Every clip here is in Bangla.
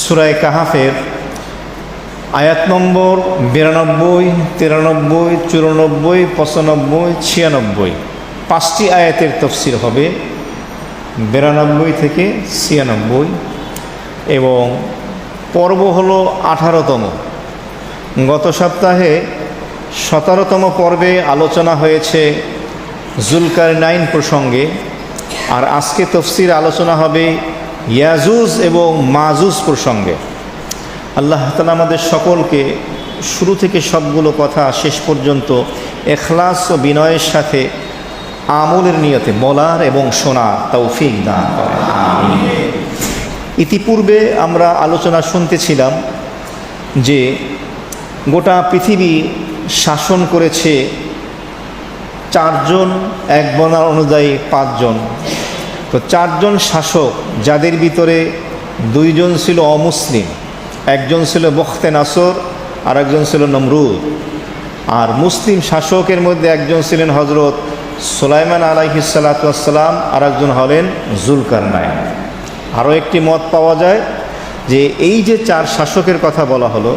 সূরা কাহাফের আয়াত নম্বর 92, 93, 94, 95, 96 পাঁচটি আয়াতের তফসির হবে 92 থেকে 96 এবং পর্ব হলো 18তম। গত সপ্তাহে 17তম পর্বে আলোচনা হয়েছে জুলকারনাইন প্রসঙ্গে, আর আজকে তফসির আলোচনা হবে ইয়াজুজ এবং মাজুজ প্রসঙ্গে। আল্লাহ তাআলা আমাদের সকলকে শুরু থেকে সবগুলো কথা শেষ পর্যন্ত ইখলাস ও বিনয়ের সাথে আমলের নিয়তে বলার এবং শোনার তৌফিক দান করেন, আমিন। ইতিপূর্বে আমরা আলোচনা শুনতেছিলাম যে গোটা পৃথিবী শাসন করেছে চারজন, এক বর্ণনা অনুযায়ী পাঁচজন। তো চারজন শাসক, যাদের ভিতরে দুইজন ছিল অমুসলিম, একজন ছিল বখতে নাসর আর একজন ছিল নমরুদ। আর মুসলিম শাসকের মধ্যে একজন ছিলেন হজরত সুলাইমান আলাইহিস সালাতু ওয়াস সালাম, আর একজন হলেন জুলকারনাইন। আরও একটি মত পাওয়া যায় যে এই যে চার শাসকের কথা বলা হলো,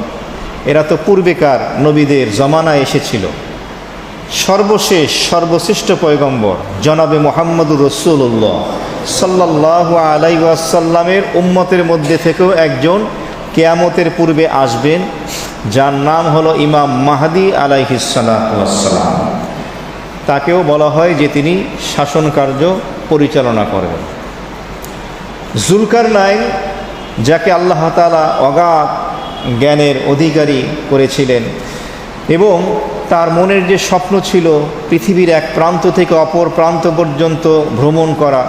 এরা তো পূর্বেকার নবীদের জমানায় এসেছিল। সর্বশেষ সর্বশ্রেষ্ঠ পয়গম্বর জনাবে মুহাম্মদুর রাসূলুল্লাহ সাল্লাল্লাহু আলাইহি ওয়াসাল্লামের উম্মতের মধ্যে থেকেও একজন কিয়ামতের পূর্বে আসবেন, যার নাম হলো ইমাম মাহদী আলাইহিস সালাতু ওয়াস সালাম। তাকেও বলা হয় যে তিনি শাসন কার্য পরিচালনা করবেন। জুলকারনাইন, যাকে আল্লাহ তাআলা অগাধ জ্ঞানের অধিকারী করেছিলেন এবং তার মনের যে স্বপ্ন ছিল পৃথিবীর এক প্রান্ত থেকে অপর প্রান্ত পর্যন্ত ভ্রমণ করা,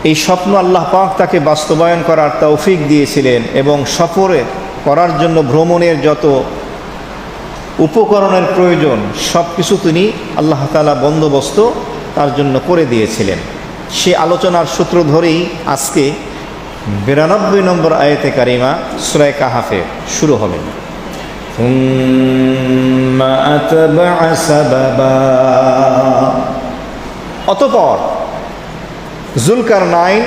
এই স্বপ্ন আল্লাহ পাক তাকে বাস্তবায়ন করার তৌফিক দিয়েছিলেন এবং সফরে করার জন্য ভ্রমণের যত উপকরণের প্রয়োজন সব কিছু তিনি আল্লাহ তাআলা বন্দোবস্ত তার জন্য করে দিয়েছিলেন। সে আলোচনার সূত্র ধরেই আজকে 92 নম্বর আয়াতে কারিমা সূরা কাহাফে শুরু হবে। অতঃপর জুলকারনাইন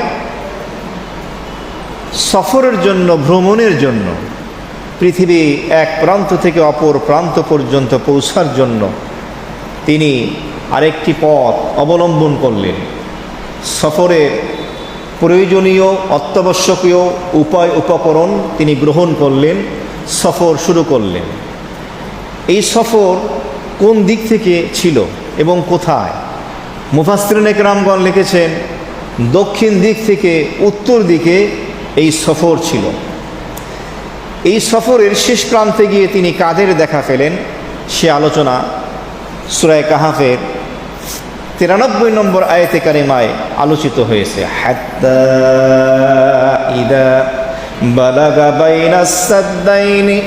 সফরের জন্য, ভ্রমণের জন্য, পৃথিবী এক প্রান্ত থেকে অপর প্রান্ত পর্যন্ত পৌঁছার জন্য তিনি আরেকটি পথ অবলম্বন করলেন। সফরের প্রয়োজনীয় অত্যাবশ্যকীয় উপায় উপকরণ তিনি গ্রহণ করলেন, সফর শুরু করলেন। এই সফর কোন দিক থেকে ছিল এবং কোথায়? মুফাসসিরিনে কেরামগণ লিখেছেন দক্ষিণ দিক থেকে উত্তর দিকে এই সফর ছিল। এই সফরের শেষ প্রান্তে গিয়ে তিনি কাদের দেখা পেলেন, সে আলোচনা সূরা কাহাফের 93 নম্বর আয়াতে কারিমায় আলোচিত হয়েছে। হাত্তা ইদা বালাগা বাইনাস সাদদাইনি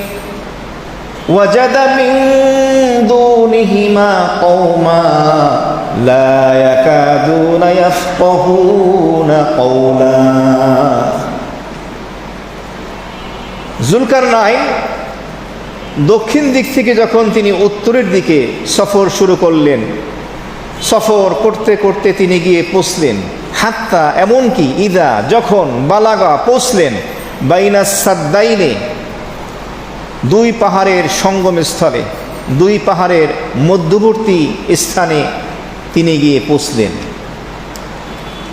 ওয়াজাদা মিন দুনিহিমা কওমা লা ইয়াকাদুনা ইয়াফকাহুনা কওলা। জুলকারনাইন দক্ষিণ দিক থেকে যখন তিনি উত্তরের দিকে সফর শুরু করলেন, সফর করতে করতে তিনি গিয়ে পৌঁছলেন, হাত্তা এমনকি ইদা যখন, বালাগা পৌঁছলেন, বাইনাস সাদদাইনে দুই পাহাড়ের সঙ্গমস্থলে, দুই পাহাড়ের মধ্যবর্তী স্থানে তিনি গিয়ে পৌঁছলেন।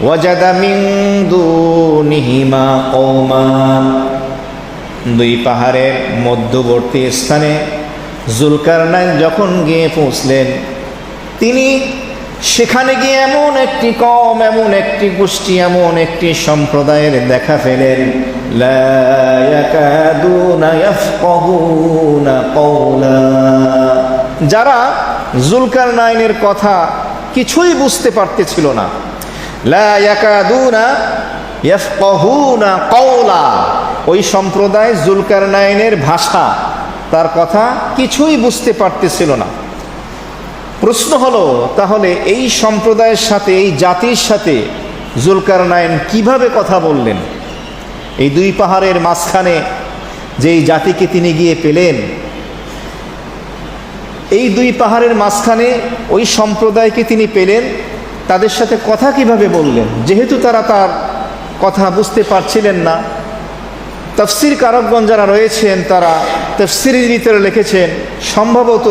ওয়াজাদা মিন দুনিহিমা কওমান, দুই পাহাড়ের মধ্যবর্তী স্থানে জুলকারনাইন যখন গিয়ে পৌঁছলেন, তিনি সেখানে গিয়ে এমন একটি কওম, এমন একটি গোষ্ঠী, এমন একটি সম্প্রদায়ের দেখা পেলেন, লা ইয়াকাদুনা ইয়াফকাহুনা কওলা, যারা জুলকারনাইনের কথা কিছুই বুঝতে পারতেছিল না। লা ইয়াকাদুনা ইয়াফকাহুনা কওলা, ওই সম্প্রদায় জুলকারনাইনের ভাষা, তার কথা কিছুই বুঝতে পারতেছিল না। প্রশ্ন হলো, তাহলে এই সম্প্রদায়ের সাথে, এই জাতির সাথে জুলকারনাইন কিভাবে কথা বললেন? এই দুই পাহাড়ের মাঝখানে যেই জাতিকে তিনি গিয়ে পেলেন, এই দুই পাহাড়ের মাঝখানে ওই সম্প্রদায়কে তিনি পেলেন, তাদের সাথে কথা কিভাবে বললেন? যেহেতু তারা তার কথা বুঝতে পারছিলেন না, তাফসীর কারকগণ যারা রয়েছেন তারা তাফসীরের ভিতরে লিখেছেন সম্ভবত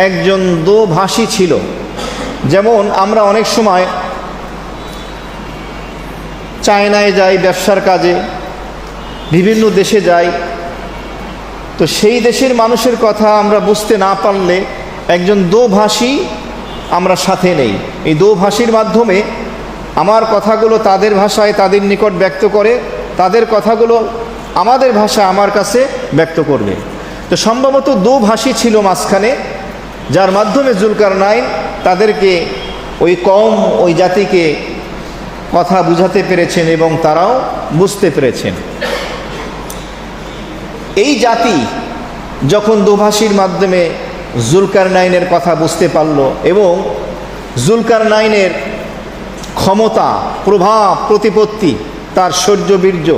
একজন দোভাষী ছিল। যেমন আমরা অনেক সময় চায়নায় যাই ব্যবসার কাজে, বিভিন্ন দেশে যাই, তো সেই দেশের মানুষের কথা আমরা বুঝতে না পারলে একজন দোভাষী আমরা সাথে নেই। এই দোভাষীর মাধ্যমে আমার কথাগুলো তাদের ভাষায় তাদের নিকট ব্যক্ত করে, তাদের কথাগুলো আমাদের ভাষা আমার কাছে ব্যক্ত করবে। তো সম্ভবত দোভাষী ছিল মাঝখানে, যার মাধ্যমে জুলকারনাইন তাদেরকে ওই কওম ওই জাতিকে কথা বুঝাতে পেরেছেন এবং তারাও বুঝতে পেরেছেন। এই জাতি যখন দোভাষীর মাধ্যমে জুলকারনাইনের কথা বুঝতে পারল এবং জুলকারনাইনের ক্ষমতা, প্রভাব, প্রতিপত্তি, তার শৌর্যবীর্য,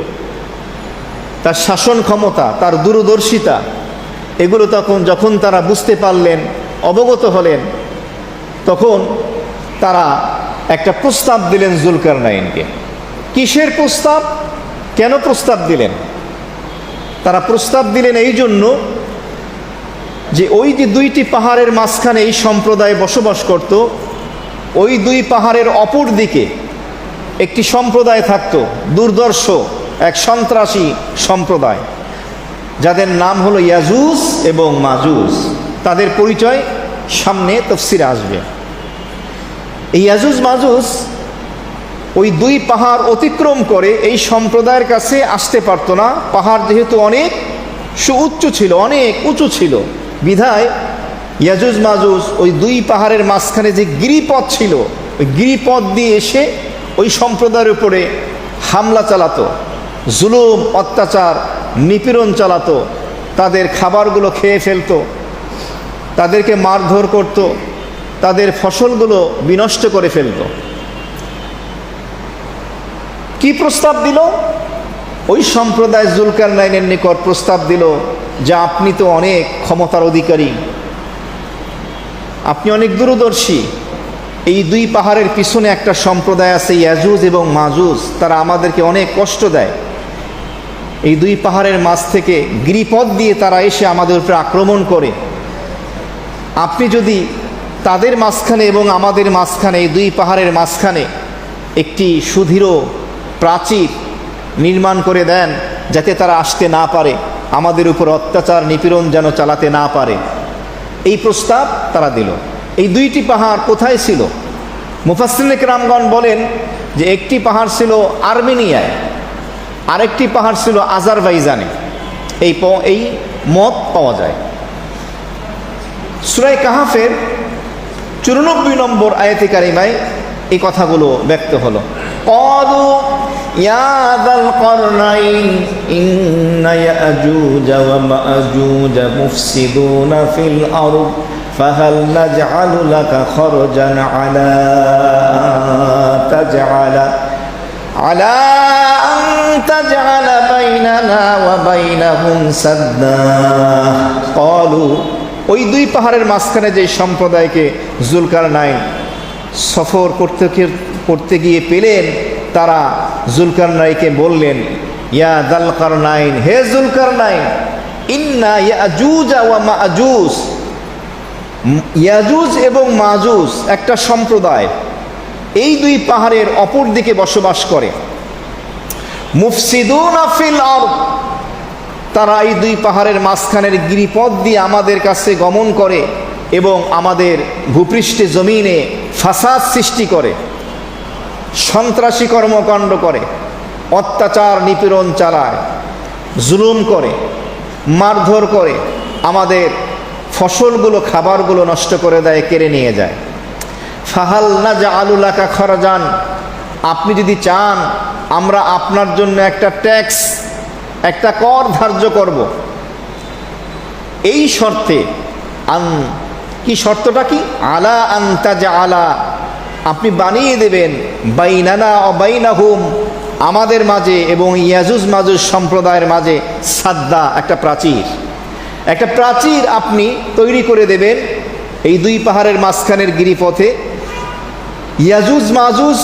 তার শাসন ক্ষমতা, তার দূরদর্শিতা, এগুলো যখন তারা বুঝতে পারলেন, অবগত হলেন, তখন তারা একটা প্রস্তাব দিলেন জুলকারনাইনকে। কিসের প্রস্তাব? কেন প্রস্তাব দিলেন? তারা প্রস্তাব দিলেন এই জন্য যে ওই যে দুইটি পাহাড়ের মাঝখানে এই সম্প্রদায় বসবাস করত, ওই দুই পাহাড়ের অপর দিকে একটি সম্প্রদায় থাকত, দুর্ধর্ষ এক সন্ত্রাসী সম্প্রদায়, যাদের নাম হলো ইয়াজুজ এবং মাজুজ। তাদের পরিচয় সামনে তাফসীরে আসবে। এই ইয়াজুজ মাজুজ ওই দুই পাহাড় অতিক্রম করে এই সম্প্রদায়ের কাছে আসতে পারত না। পাহাড় যেহেতু অনেক সুউচ্চ ছিল, অনেক উঁচু ছিল, বিধায় ইয়াজুজ মাজুজ ওই দুই পাহাড়ের মাঝখানে যে গিরিপথ ছিল, ওই গিরিপথ দিয়ে এসে ওই সম্প্রদায়ের উপরে হামলা চালাতো, জুলুম, অত্যাচার, নিপীড়ন চালাতো, তাদের খাবারগুলো খেয়ে ফেলতো, তাদেরকে মারধর করত, তাদের ফসলগুলো বিনষ্ট করে ফেলত। কি প্রস্তাব দিল? ওই সম্প্রদায় জুলকারনাইনের নিকট প্রস্তাব দিল যে আপনি তো অনেক ক্ষমতার অধিকারী, আপনি অনেক দূরদর্শী, এই দুই পাহাড়ের পিছনে একটা সম্প্রদায় আছে ইয়াজুজ এবং মাজুজ, তারা আমাদেরকে অনেক কষ্ট দেয়। এই দুই পাহাড়ের মাঝ থেকে গিরিপথ দিয়ে তারা এসে আমাদের উপরে আক্রমণ করে। আপনি যদি তাদের মাঝখানে এবং আমাদের মাঝখানে, এই দুই পাহাড়ের মাঝখানে একটি সুদৃঢ় প্রাচীর নির্মাণ করে দেন, যাতে তারা আসতে না পারে, আমাদের উপর অত্যাচার নিপীড়ন যেন চালাতে না পারে, এই প্রস্তাব তারা দিল। এই দুইটি পাহাড় কোথায় ছিল? মুফাসসিরিনে কেরামগণ বলেন যে একটি পাহাড় ছিল আর্মেনিয়ায়, আরেকটি পাহাড় ছিল আজারবাইজানে। এই মত পাওয়া যায়। সূরা কাহফের 94 নম্বর আয়াতে কারিমায় এই কথাগুলো ব্যক্ত হলো। ক্বালু ইয়া যাল করনাইন ইন্না ইয়াজুজ ওয়া মাজুজ মুফসিদুনা ফিল আরদ ফাহাল নাজআলু লাকা খরজান আলা আন তাজআলা বাইনানা ওয়া বাইনাহুম সাদ্দা। ক্বালু, ওই দুই পাহাড়ের মাঝখানে যে সম্প্রদায়কে জুলকারনাইন সফর করতে গিয়ে পেলেন, তারা জুলকারনাইনকে বললেন, ইয়া যাল করনাইন, হে জুলকারনাইন, ইন্না ইয়াজুজ ওয়া মাজুজ, ইয়াজুজ এবং মাজুজ একটা সম্প্রদায়, এই দুই পাহাড়ের অপর দিকে বসবাস করে। মুফসিদুনা ফিল আরদ, তারা এই দুই পাহাড়ের মাঝখানের গিরিপথ দিয়ে আমাদের কাছে গমন করে এবং আমাদের ভূপৃষ্ঠে জমিনে ফাসাদ সৃষ্টি করে, সন্ত্রাসী কর্মকাণ্ড করে, অত্যাচার নিপীড়ন চালায়, জুলুম করে, মারধর করে, আমাদের ফসলগুলো, খাবারগুলো নষ্ট করে দেয়, কেড়ে নিয়ে যায়। ফাহাল নাজআলু লাকা খরজান, আপনি যদি চান আমরা আপনার জন্য একটা ট্যাক্স, একটা কর ধার্য করব, এই শর্তে। কি শর্তটা কি? আলা আন তাজআলা, আপনি বানিয়ে দেবেন, বাইনানা ওয়া বাইনাহুম, আমাদের মাঝে এবং ইয়াজুজ মাজুজ সম্প্রদায়ের মাঝে সাদ্দা, একটা প্রাচীর, একটা প্রাচীর আপনি তৈরি করে দেবেন এই দুই পাহাড়ের মাঝখানের গিরিপথে। ইয়াজুজ মাজুজ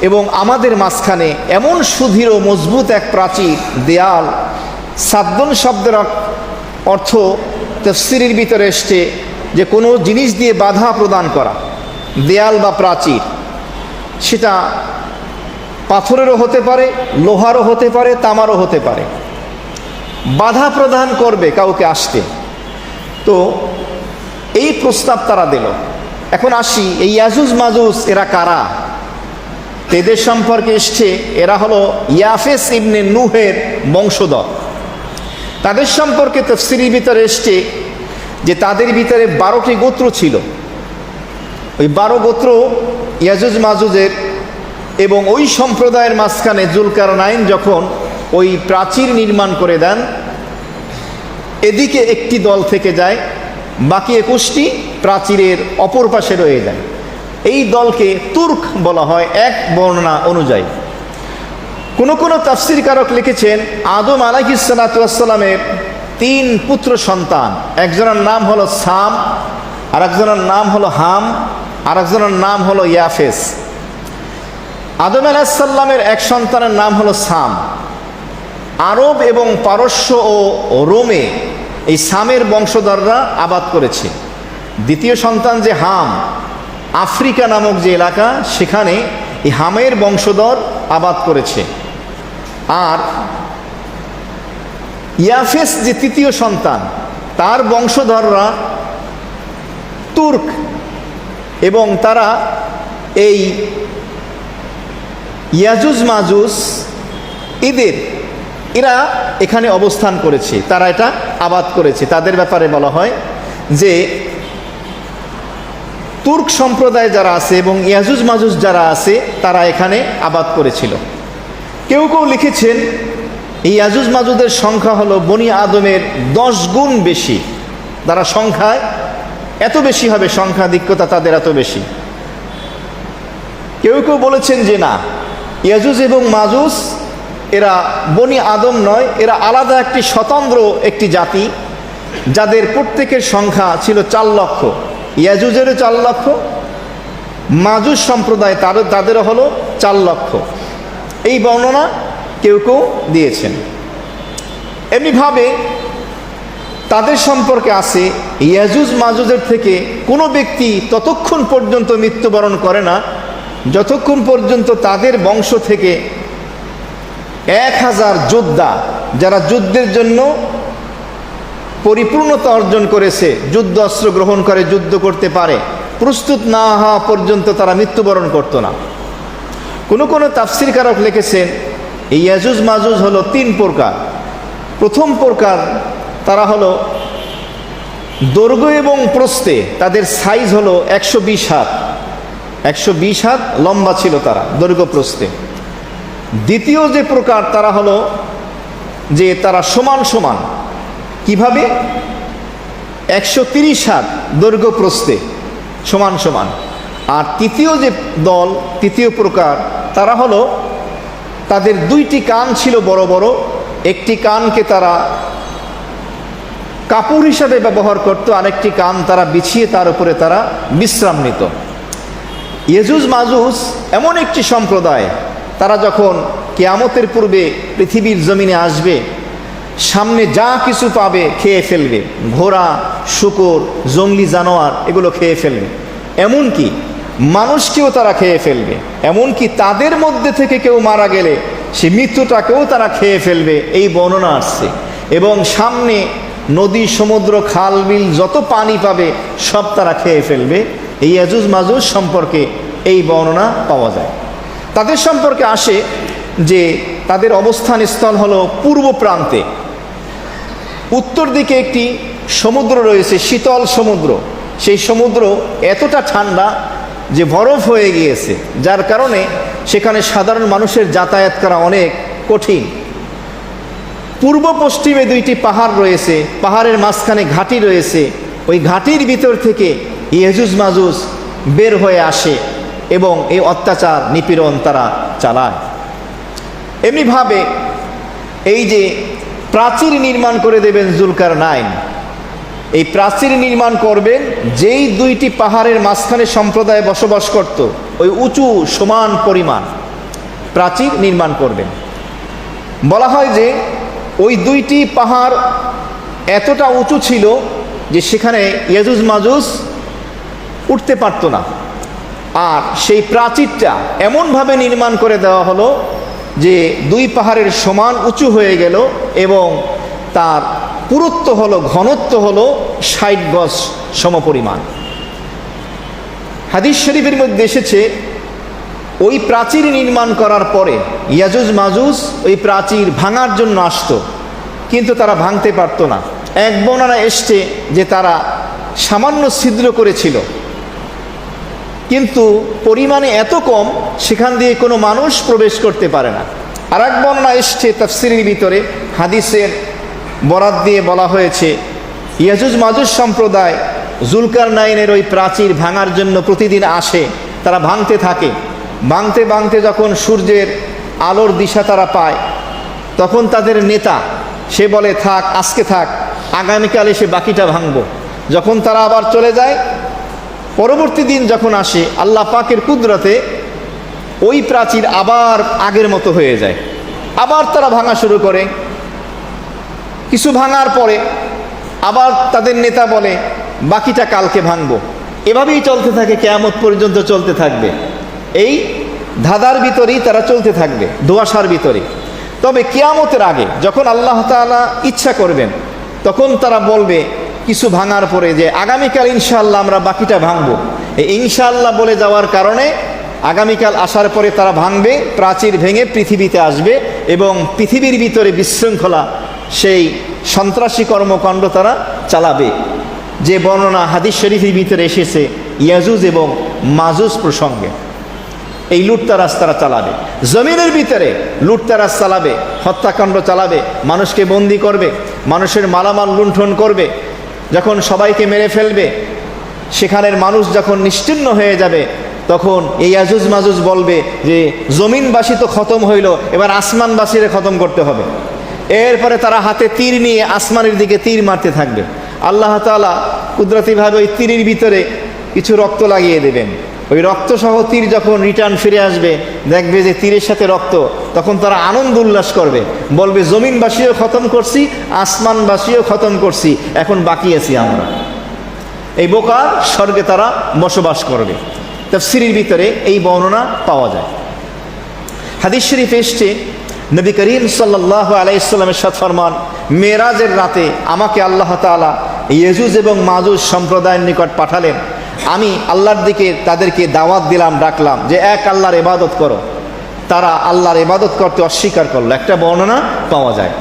এবং আমাদের মাঝখানে এমন সুদৃঢ় মজবুত এক প্রাচীর দেয়াল সাদ্দুন শব্দের অর্থ তাফসীরের ভিতরে এসছে যে কোনো জিনিস দিয়ে বাধা প্রদান করা, দেয়াল বা প্রাচীর, সেটা পাথরেরও হতে পারে, লোহারও হতে পারে, তামারও হতে পারে, বাধা প্রদান করবে কাউকে আসতে। তো এই প্রস্তাব তারা দিল। এখন আসি, এই ইয়াজুজ মাজুজ এরা কারা? এদের সম্পর্কে এসছে এরা হলো ইয়াফেস ইবনে নূহের বংশধর। তাদের সম্পর্কে তাফসীরের ভিতরে এসছে যে তাদের ভিতরে 12টি গোত্র ছিল। ওই 12 গোত্র ইয়াজুজ মাজুজের, এবং ওই সম্প্রদায়ের মাঝখানে জুলকারনাইন যখন ওই প্রাচীর নির্মাণ করে দেন, এদিকে একটি দল থেকে যায়, বাকি 21টি প্রাচীরের অপর পাশে রয়ে যায়। এই দলকে তুর্ক বলা হয় এক বর্ণনা অনুযায়ী। কোন তাফসীরকারক লিখেছেন আদম আলাইহিস সালাতু ওয়াস সালামের 3 পুত্র সন্তান, একজনের নাম হলো সাম, আর একজনের নাম হলো হাম, আর একজনের নাম হলো ইয়াফেস। আদম আলাইহিস সালামের এক সন্তানের নাম হলো সাম। আরব এবং পারস্য ও রোমে এই সামের বংশধররা আবাদ করেছে। দ্বিতীয় সন্তান যে হাম, আফ্রিকা নামক যে এলাকা, সেখানে এই হামের বংশধর আবাদ করেছে। আর ইয়াফেস যে তৃতীয় সন্তান, তার বংশধররা তুর্ক, এবং তারা এই ইয়াজুজ মাজুজ এরা এখানে অবস্থান করেছে, তারা এটা আবাদ করেছে। তাদের ব্যাপারে বলা হয় যে তুর্ক সম্প্রদায় যারা আছে এবং ইয়াজুজ মাজুজ যারা আছে তারা এখানে আবাদ করেছিল। কেউ কেউ লিখেছেন এই ইয়াজুজ মাজুজের সংখ্যা হলো বনি আদমের 10 গুণ বেশি। তারা সংখ্যায় এত বেশি হবে, সংখ্যাধিক্যতা তাদের এত বেশি। কেউ কেউ বলেছেন যে না, ইয়াজুজ এবং মাজুজ এরা বনি আদম নয়, এরা আলাদা একটি স্বতন্ত্র একটি জাতি, যাদের প্রত্যেকের সংখ্যা ছিল 4 লক্ষ। ইয়াজুজেরও 4 লক্ষ, মাজুজ সম্প্রদায় তাদেরও হলো 4 লক্ষ। এই বর্ণনা কেউ কেউ দিয়েছেন। এমনিভাবে তাদের সম্পর্কে আছে, ইয়াজুজ মাজুজের থেকে কোনো ব্যক্তি ততক্ষণ পর্যন্ত মৃত্যুবরণ করে না যতক্ষণ পর্যন্ত তাদের বংশ থেকে 1000 যোদ্ধা, যারা যুদ্ধের জন্য পরিপূর্ণতা অর্জন করেছে, যুদ্ধ অস্ত্র গ্রহণ করে যুদ্ধ করতে পারে, প্রস্তুত না হওয়া পর্যন্ত তারা মৃত্যুবরণ করত না। কোন তাফসীরকারক লিখেছেন এই ইয়াজুজ মাজুজ হলো 3 প্রকার। প্রথম প্রকার, তারা হলো দৈর্ঘ্য এবং প্রস্থে তাদের সাইজ হলো 120 হাত, 120 হাত লম্বা ছিল তারা দৈর্ঘ্য প্রস্থে। দ্বিতীয় যে প্রকার, তারা হলো যে তারা সমান সমান, কিভাবে? 130 হাত দৈর্ঘ্য প্রস্থে সমান সমান। আর তৃতীয় যে দল, তৃতীয় প্রকার, তারা হলো তাদের 2টি কান ছিল বড় বড়, একটি কানকে তারা কাপড় হিসাবে ব্যবহার করত, আরেকটি কান তারা বিছিয়ে তার উপরে তারা বিশ্রাম নিত। ইয়াজুজ মাজুজ এমন একটি সম্প্রদায়, তারা যখন কিয়ামতের পূর্বে পৃথিবীর জমিনে আসবে, সামনে যা কিছু পাবে খেয়ে ফেলবে। ঘোড়া, শূকর, জঙ্গলি জানোয়ার এগুলো খেয়ে ফেলবে, এমনকি মানুষকেও তারা খেয়ে ফেলবে। এমনকি তাদের মধ্যে থেকে কেউ মারা গেলে সে মৃত্যুটাকেও তারা খেয়ে ফেলবে, এই বর্ণনা আসছে। এবং সামনে নদী, সমুদ্র, খাল, বিল যত পানি পাবে সব তারা খেয়ে ফেলবে। এই ইয়াজুজ মাজুজ সম্পর্কে এই বর্ণনা পাওয়া যায়। তাদের সম্পর্কে আসে যে তাদের অবস্থান স্থল হলো পূর্ব প্রান্তে। উত্তর দিকে একটি সমুদ্র রয়েছে, শীতল সমুদ্র। সেই সমুদ্র এতটা ঠান্ডা যে বরফ হয়ে গিয়েছে, যার কারণে সেখানে সাধারণ মানুষের যাতায়াত করা অনেক কঠিন। পূর্ব পশ্চিমে 2টি পাহাড় রয়েছে, পাহাড়ের মাঝখানে ঘাঁটি রয়েছে। ওই ঘাঁটির ভিতর থেকে ইয়াজুজ মাজুজ বের হয়ে আসে এবং এই অত্যাচার নিপীড়ন তারা চালায়। এমনিভাবে এই যে প্রাচীর নির্মাণ করে দেবেন জুলকারনাইন, এই প্রাচীর নির্মাণ করবেন যেই 2টি পাহাড়ের মাঝখানে সম্প্রদায় বসবাস করত, ওই উঁচু সমান পরিমাণ প্রাচীর নির্মাণ করবেন। বলা হয় যে ওই দুইটি পাহাড় এতটা উঁচু ছিল যে সেখানে ইয়াজুজ মাজুজ উঠতে পারত না। আর সেই প্রাচীরটা এমনভাবে নির্মাণ করে দেওয়া হলো যে দুই পাহাড়ের সমান উঁচু হয়ে গেল এবং তার পুরুত্ব হলো, ঘনত্ব হলো 60 গজ সমপরিমাণ। হাদিস শরীফের মধ্যে এসেছে ওই প্রাচীর নির্মাণ করার পরে ইয়াজুজ মাজুজ ওই প্রাচীর ভাঙার জন্য আসতো, কিন্তু তারা ভাঙতে পারতো না। এক বর্ণনা এসছে যে তারা সামান্য ছিদ্র করেছিল, কিন্তু পরিমাণে এত কম সেখান দিয়ে কোনো মানুষ প্রবেশ করতে পারে না। আর এক বর্ণনা এসছে তাফসীরের ভিতরে, হাদিসের বরাত দিয়ে বলা হয়েছে ইয়াজুজ মাজুজ সম্প্রদায় জুলকারনাইনের ওই প্রাচীর ভাঙার জন্য প্রতিদিন আসে, তারা ভাঙতে থাকে। ভাঙতে ভাঙতে যখন সূর্যের আলোর দিশা তারা পায়, তখন তাদের নেতা সে বলে থাক, আজকে থাক, আগামীকাল এসে বাকিটা ভাঙবো। যখন তারা আবার চলে যায়, পরবর্তী দিন যখন আসে, আল্লাহ পাকের কুদরতে ওই প্রাচীর আবার আগের মতো হয়ে যায়। আবার তারা ভাঙা শুরু করে। কিছু ভাঙার পরে আবার তাদের নেতা বলে বাকিটা কালকে ভাঙবো। এভাবেই চলতে থাকে, কিয়ামত পর্যন্ত চলতে থাকবে। এই ধাঁধার ভিতরেই তারা চলতে থাকবে, ধোঁয়াশার ভিতরে। তবে কিয়ামতের আগে যখন আল্লাহ তাআলা ইচ্ছা করবেন, তখন তারা বলবে কিছু ভাঙার পরে যে আগামীকাল ইনশাআল্লাহ আমরা বাকিটা ভাঙবো। এই ইনশাআল্লাহ বলে যাওয়ার কারণে আগামীকাল আসার পরে তারা ভাঙবে, প্রাচীর ভেঙে পৃথিবীতে আসবে এবং পৃথিবীর ভিতরে বিশৃঙ্খলা, সেই সন্ত্রাসী কর্মকাণ্ড তারা চালাবে। যে বর্ণনা হাদিস শরীফের ভিতরে এসেছে ইয়াজুজ এবং মাজুজ প্রসঙ্গে, এই লুটতারাজ তারা চালাবে, জমিনের ভিতরে লুটতারাজ চালাবে, হত্যাকাণ্ড চালাবে, মানুষকে বন্দি করবে, মানুষের মালামাল লুণ্ঠন করবে। যখন সবাইকে মেরে ফেলবে, সেখানের মানুষ যখন নিশ্চিহ্ন হয়ে যাবে, তখন এই ইয়াজুজ মাজুজ বলবে যে জমিনবাসী তো খতম হইল, এবার আসমানবাসীরে খতম করতে হবে। এরপরে তারা হাতে তীর নিয়ে আসমানের দিকে তীর মারতে থাকবে। আল্লাহ তাআলা কুদরতিভাবে ওই তীরের ভিতরে কিছু রক্ত লাগিয়ে দেবেন। ওই রক্তসহ তীর যখন রিটার্ন ফিরে আসবে, দেখবে যে তীরের সাথে রক্ত, তখন তারা আনন্দ উল্লাস করবে, বলবে জমিনবাসীও খতম করছি, আসমানবাসীও খতম করছি, এখন বাকি আছি আমরা। এই বোকা স্বর্গে তারা বসবাস করবে। তাফসীরের ভিতরে এই বর্ণনা পাওয়া যায়। হাদিস শরীফ এসছে নবী করিম সাল্লাল্লাহু আলাইহি ওয়াসাল্লামের সাথে ফরমান, মেরাজের রাতে আমাকে আল্লাহ তাআলা ইয়াজুজ এবং মাজুজ সম্প্রদায়ের নিকট পাঠালেন। আমি আল্লাহর দিকে তাদেরকে দাওয়াত দিলাম, ডাকলাম যে এক আল্লাহর ইবাদত করো। তারা আল্লাহর ইবাদত করতে অস্বীকার করলো। একটা বর্ণনা পাওয়া যায়,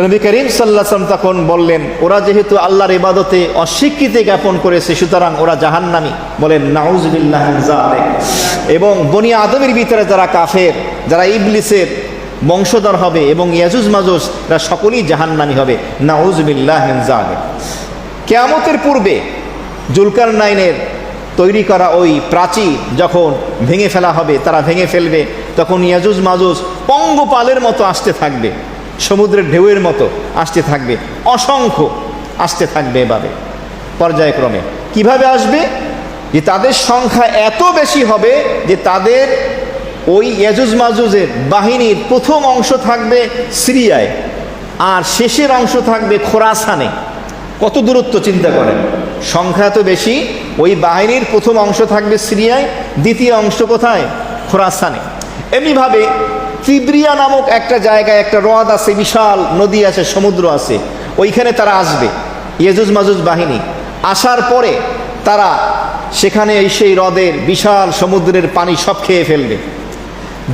নবী করিম সাল্লাল্লাহু আলাইহি ওয়াসাল্লাম তখন বললেন, ওরা যেহেতু আল্লাহর ইবাদতে অস্বীকৃতি জ্ঞাপন করেছে, সুতরাং ওরা জাহান্নামী। বলেন নাউযুবিল্লাহি মিন যালিক। এবং বনি আদমের ভিতরে যারা কাফের, যারা ইবলিসের বংশধর হবে এবং ইয়াজুজ মাজুজ, এরা সকলেই জাহান্নামী হবে। নাউযুবিল্লাহি মিন যালিক। কিয়ামতের পূর্বে জুলকারনাইনের তৈরি করা ওই প্রাচীর যখন ভেঙে ফেলা হবে, তারা ভেঙে ফেলবে, তখন ইয়াজুজ মাজুজ পঙ্গপালের মতো আসতে থাকবে, সমুদ্রের ঢেউয়ের মতো আসতে থাকবে, অসংখ্য আসতে থাকবে। এভাবে পর্যায়ক্রমে কিভাবে আসবে? যে তাদের সংখ্যা এত বেশি হবে যে তাদের ওই ইয়াজুজ মাজুজের বাহিনীর প্রথম অংশ থাকবে সিরিয়ায়, আর শেষের অংশ থাকবে খোরাসানে। কত দূরত্ব চিন্তা করেন, সংখ্যা তো বেশি। ওই বাহিনীর প্রথম অংশ থাকবে সিরিয়ায়, দ্বিতীয় অংশ কোথায়? খোরাসানে। এমনিভাবে তিব্রিয়া নামক একটা জায়গায় একটা হ্রদ আছে, বিশাল নদী আছে, সমুদ্র আছে, ওইখানে তারা আসবে ইয়াজুজ মাজুজ বাহিনী। আসার পরে তারা সেখানে সেই হ্রদের বিশাল সমুদ্রের পানি সব খেয়ে ফেলবে।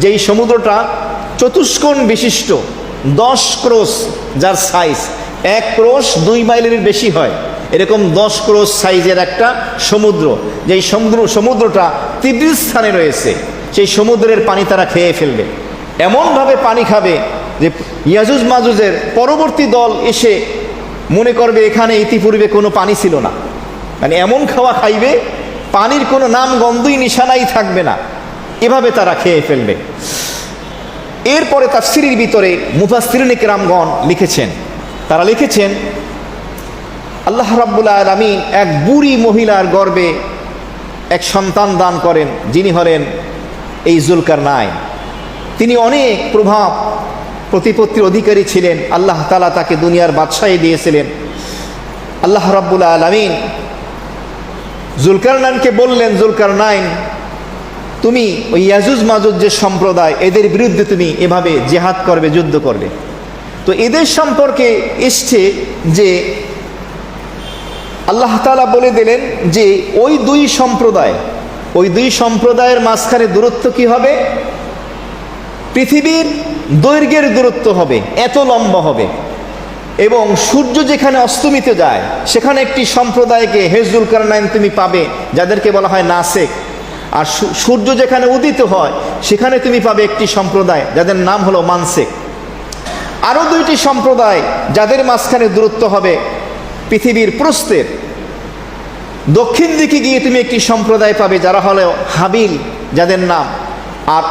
যেই সমুদ্রটা চতুষ্কোণ বিশিষ্ট, 10 ক্রোশ যার সাইজ, 1 ক্রোশ 2 মাইলের বেশি হয়, এরকম 10 ক্রোশ সাইজের একটা সমুদ্র। যেই সমুদ্রটা তীব্র স্থানে রয়েছে, সেই সমুদ্রের পানি তারা খেয়ে ফেলবে। এমনভাবে পানি খাবে যে ইয়াজুজ মাজুজের পরবর্তী দল এসে মনে করবে এখানে ইতিপূর্বে কোনো পানি ছিল না। মানে এমন খাওয়া খাইবে, পানির কোনো নাম গন্ধই নিশানাই থাকবে না। এভাবে তারা খেয়ে ফেলবে। এরপরে তাফসীরের ভিতরে মুফাসসিরিনে কেরামগণ লিখেছেন, তারা লিখেছেন আল্লাহ রাব্বুল আলামিন এক বুড়ি মহিলার গর্ভে এক সন্তান দান করেন, যিনি হলেন এই জুলকারনাইন। তিনি অনেক প্রভাব প্রতিপত্তির অধিকারী ছিলেন, আল্লাহ তাআলা তাকে দুনিয়ার বাদশাহী দিয়েছিলেন। আল্লাহ রাব্বুল আলামিন জুলকারনাইনকে বললেন, জুলকারনাইন, তুমি ওই ইয়াজুজ মাজুজ যে সম্প্রদায়, এদের বিরুদ্ধে তুমি এভাবে জিহাদ করবে, যুদ্ধ করবে। তো এদের সম্পর্কে এসছে যে আল্লাহ তাআলা বলে দিলেন যে ওই দুই সম্প্রদায়ের মাঝখানে দূরত্ব কি হবে? পৃথিবীর দৈর্ঘ্যের দূরত্ব হবে, এত লম্বা হবে। এবং সূর্য যেখানে অস্তমিত যায় সেখানে একটি সম্প্রদায়কে হে জুলকারনাইন তুমি পাবে, যাদেরকে বলা হয় নাসেক। আর সূর্য যেখানে উদিত হয় সেখানে তুমি পাবে একটি সম্প্রদায় যাদের নাম হলো মানসেক। আরও দুইটি সম্প্রদায় যাদের মাঝখানে দূরত্ব হবে পৃথিবীর প্রস্থের দক্ষিণ দিকে গিয়ে তুমি একটি সম্প্রদায় পাবে যারা হলো হাবিল, যাদের নাম। আর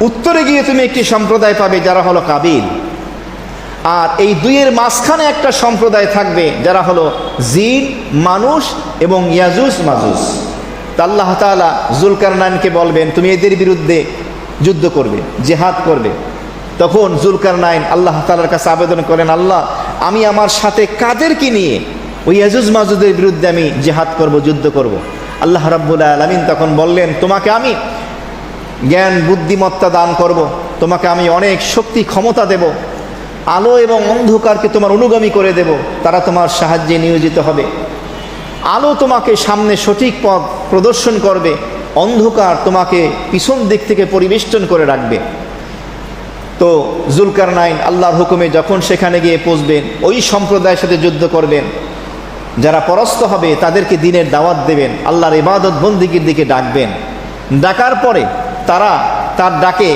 উত্তরে গিয়ে তুমি একটি সম্প্রদায় পাবে যারা হলো কাবিল। আর এই দুইয়ের মাঝখানে একটা সম্প্রদায় থাকবে যারা হলো জিন, মানুষ এবং ইয়াজুজ মাজুজ। তা আল্লাহ তাআলা জুলকারনাইনকে বলবেন তুমি এদের বিরুদ্ধে যুদ্ধ করবে, জিহাদ করবে। তখন জুলকারনাইন আল্লাহ তাআলার কাছে আবেদন করেন, আল্লাহ, আমি আমার সাথে কাদেরকে নিয়ে ওই ইয়াজুজ মাজুজের বিরুদ্ধে আমি জিহাদ করব, যুদ্ধ করব? আল্লাহ রাব্বুল আলামিন তখন বললেন, তোমাকে আমি জ্ঞান বুদ্ধিমত্তা দান করব, তোমাকে আমি অনেক শক্তি ক্ষমতা দেব, আলো এবং অন্ধকারকে তোমার অনুগামী করে দেব, তারা তোমার সাহায্যে নিয়োজিত হবে। আলো তোমাকে সামনে সঠিক পথ প্রদর্শন করবে, অন্ধকার তোমাকে পিছন দিক থেকে পরিবেষ্টন করে রাখবে। তো জুলকারনাইন আল্লাহর হুকুমে যখন সেখানে গিয়ে পৌঁছবেন, ওই সম্প্রদায়ের সাথে যুদ্ধ করবেন। যারা পরাস্ত হবে তাদেরকে দ্বীনের দাওয়াত দেবেন, আল্লাহর ইবাদত বন্দেগীর দিকে ডাকবেন। ডাকার পরে তারা তার ডাকে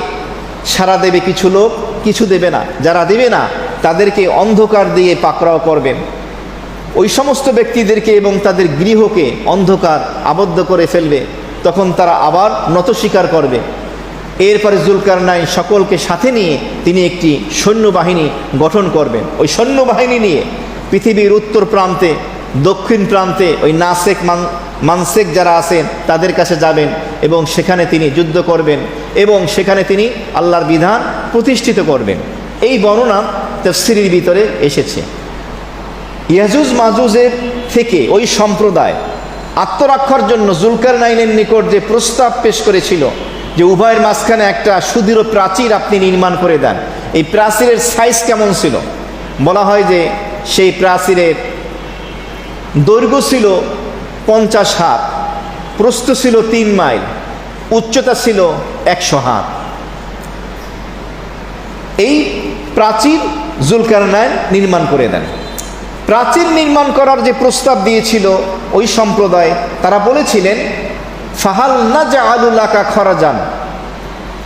সাড়া দেবে কিছু লোক, কিছু দেবে না। যারা দেবে না তাদেরকে অন্ধকার দিয়ে পাকড়াও করবেন। ওই সমস্ত ব্যক্তিদেরকে এবং তাদের গৃহকে অন্ধকার আবদ্ধ করে ফেলবে। তখন তারা আবার নত স্বীকার করবে। এরপরে জুলকারনাইন সকলকে সাথে নিয়ে তিনি একটি সৈন্যবাহিনী গঠন করবেন। ওই সৈন্যবাহিনী নিয়ে পৃথিবীর উত্তর প্রান্তে, দক্ষিণ প্রান্তে ওই নাসেক মানসেক যারা আছেন তাদের কাছে যাবেন এবং সেখানে তিনি যুদ্ধ করবেন এবং সেখানে তিনি আল্লাহর বিধান প্রতিষ্ঠিত করবেন। এই বর্ণনা তাফসীরের ভিতরে এসেছে। ইয়াজুজ মাজুজের থেকে ওই সম্প্রদায় আত্মরক্ষার জন্য জুলকারনাইনের নিকট যে প্রস্তাব পেশ করেছিল যে উভয়ের মাঝখানে একটা সুদৃঢ় প্রাচীর আপনি নির্মাণ করে দেন। এই প্রাচীরের সাইজ কেমন ছিল? বলা হয় যে সেই প্রাচীরের দৈর্ঘ্য ছিল 50 হাত, প্রস্থ ছিল 3 মাইল, উচ্চতা ছিল 100 হাত। এই প্রাচীর জুলকারনাইন নির্মাণ করে দেন। প্রাচীর নির্মাণ করার যে প্রস্তাব দিয়েছিল ওই সম্প্রদায়, তারা বলেছিলেন, ফাহাল নাজআলু লাকা খরাজান,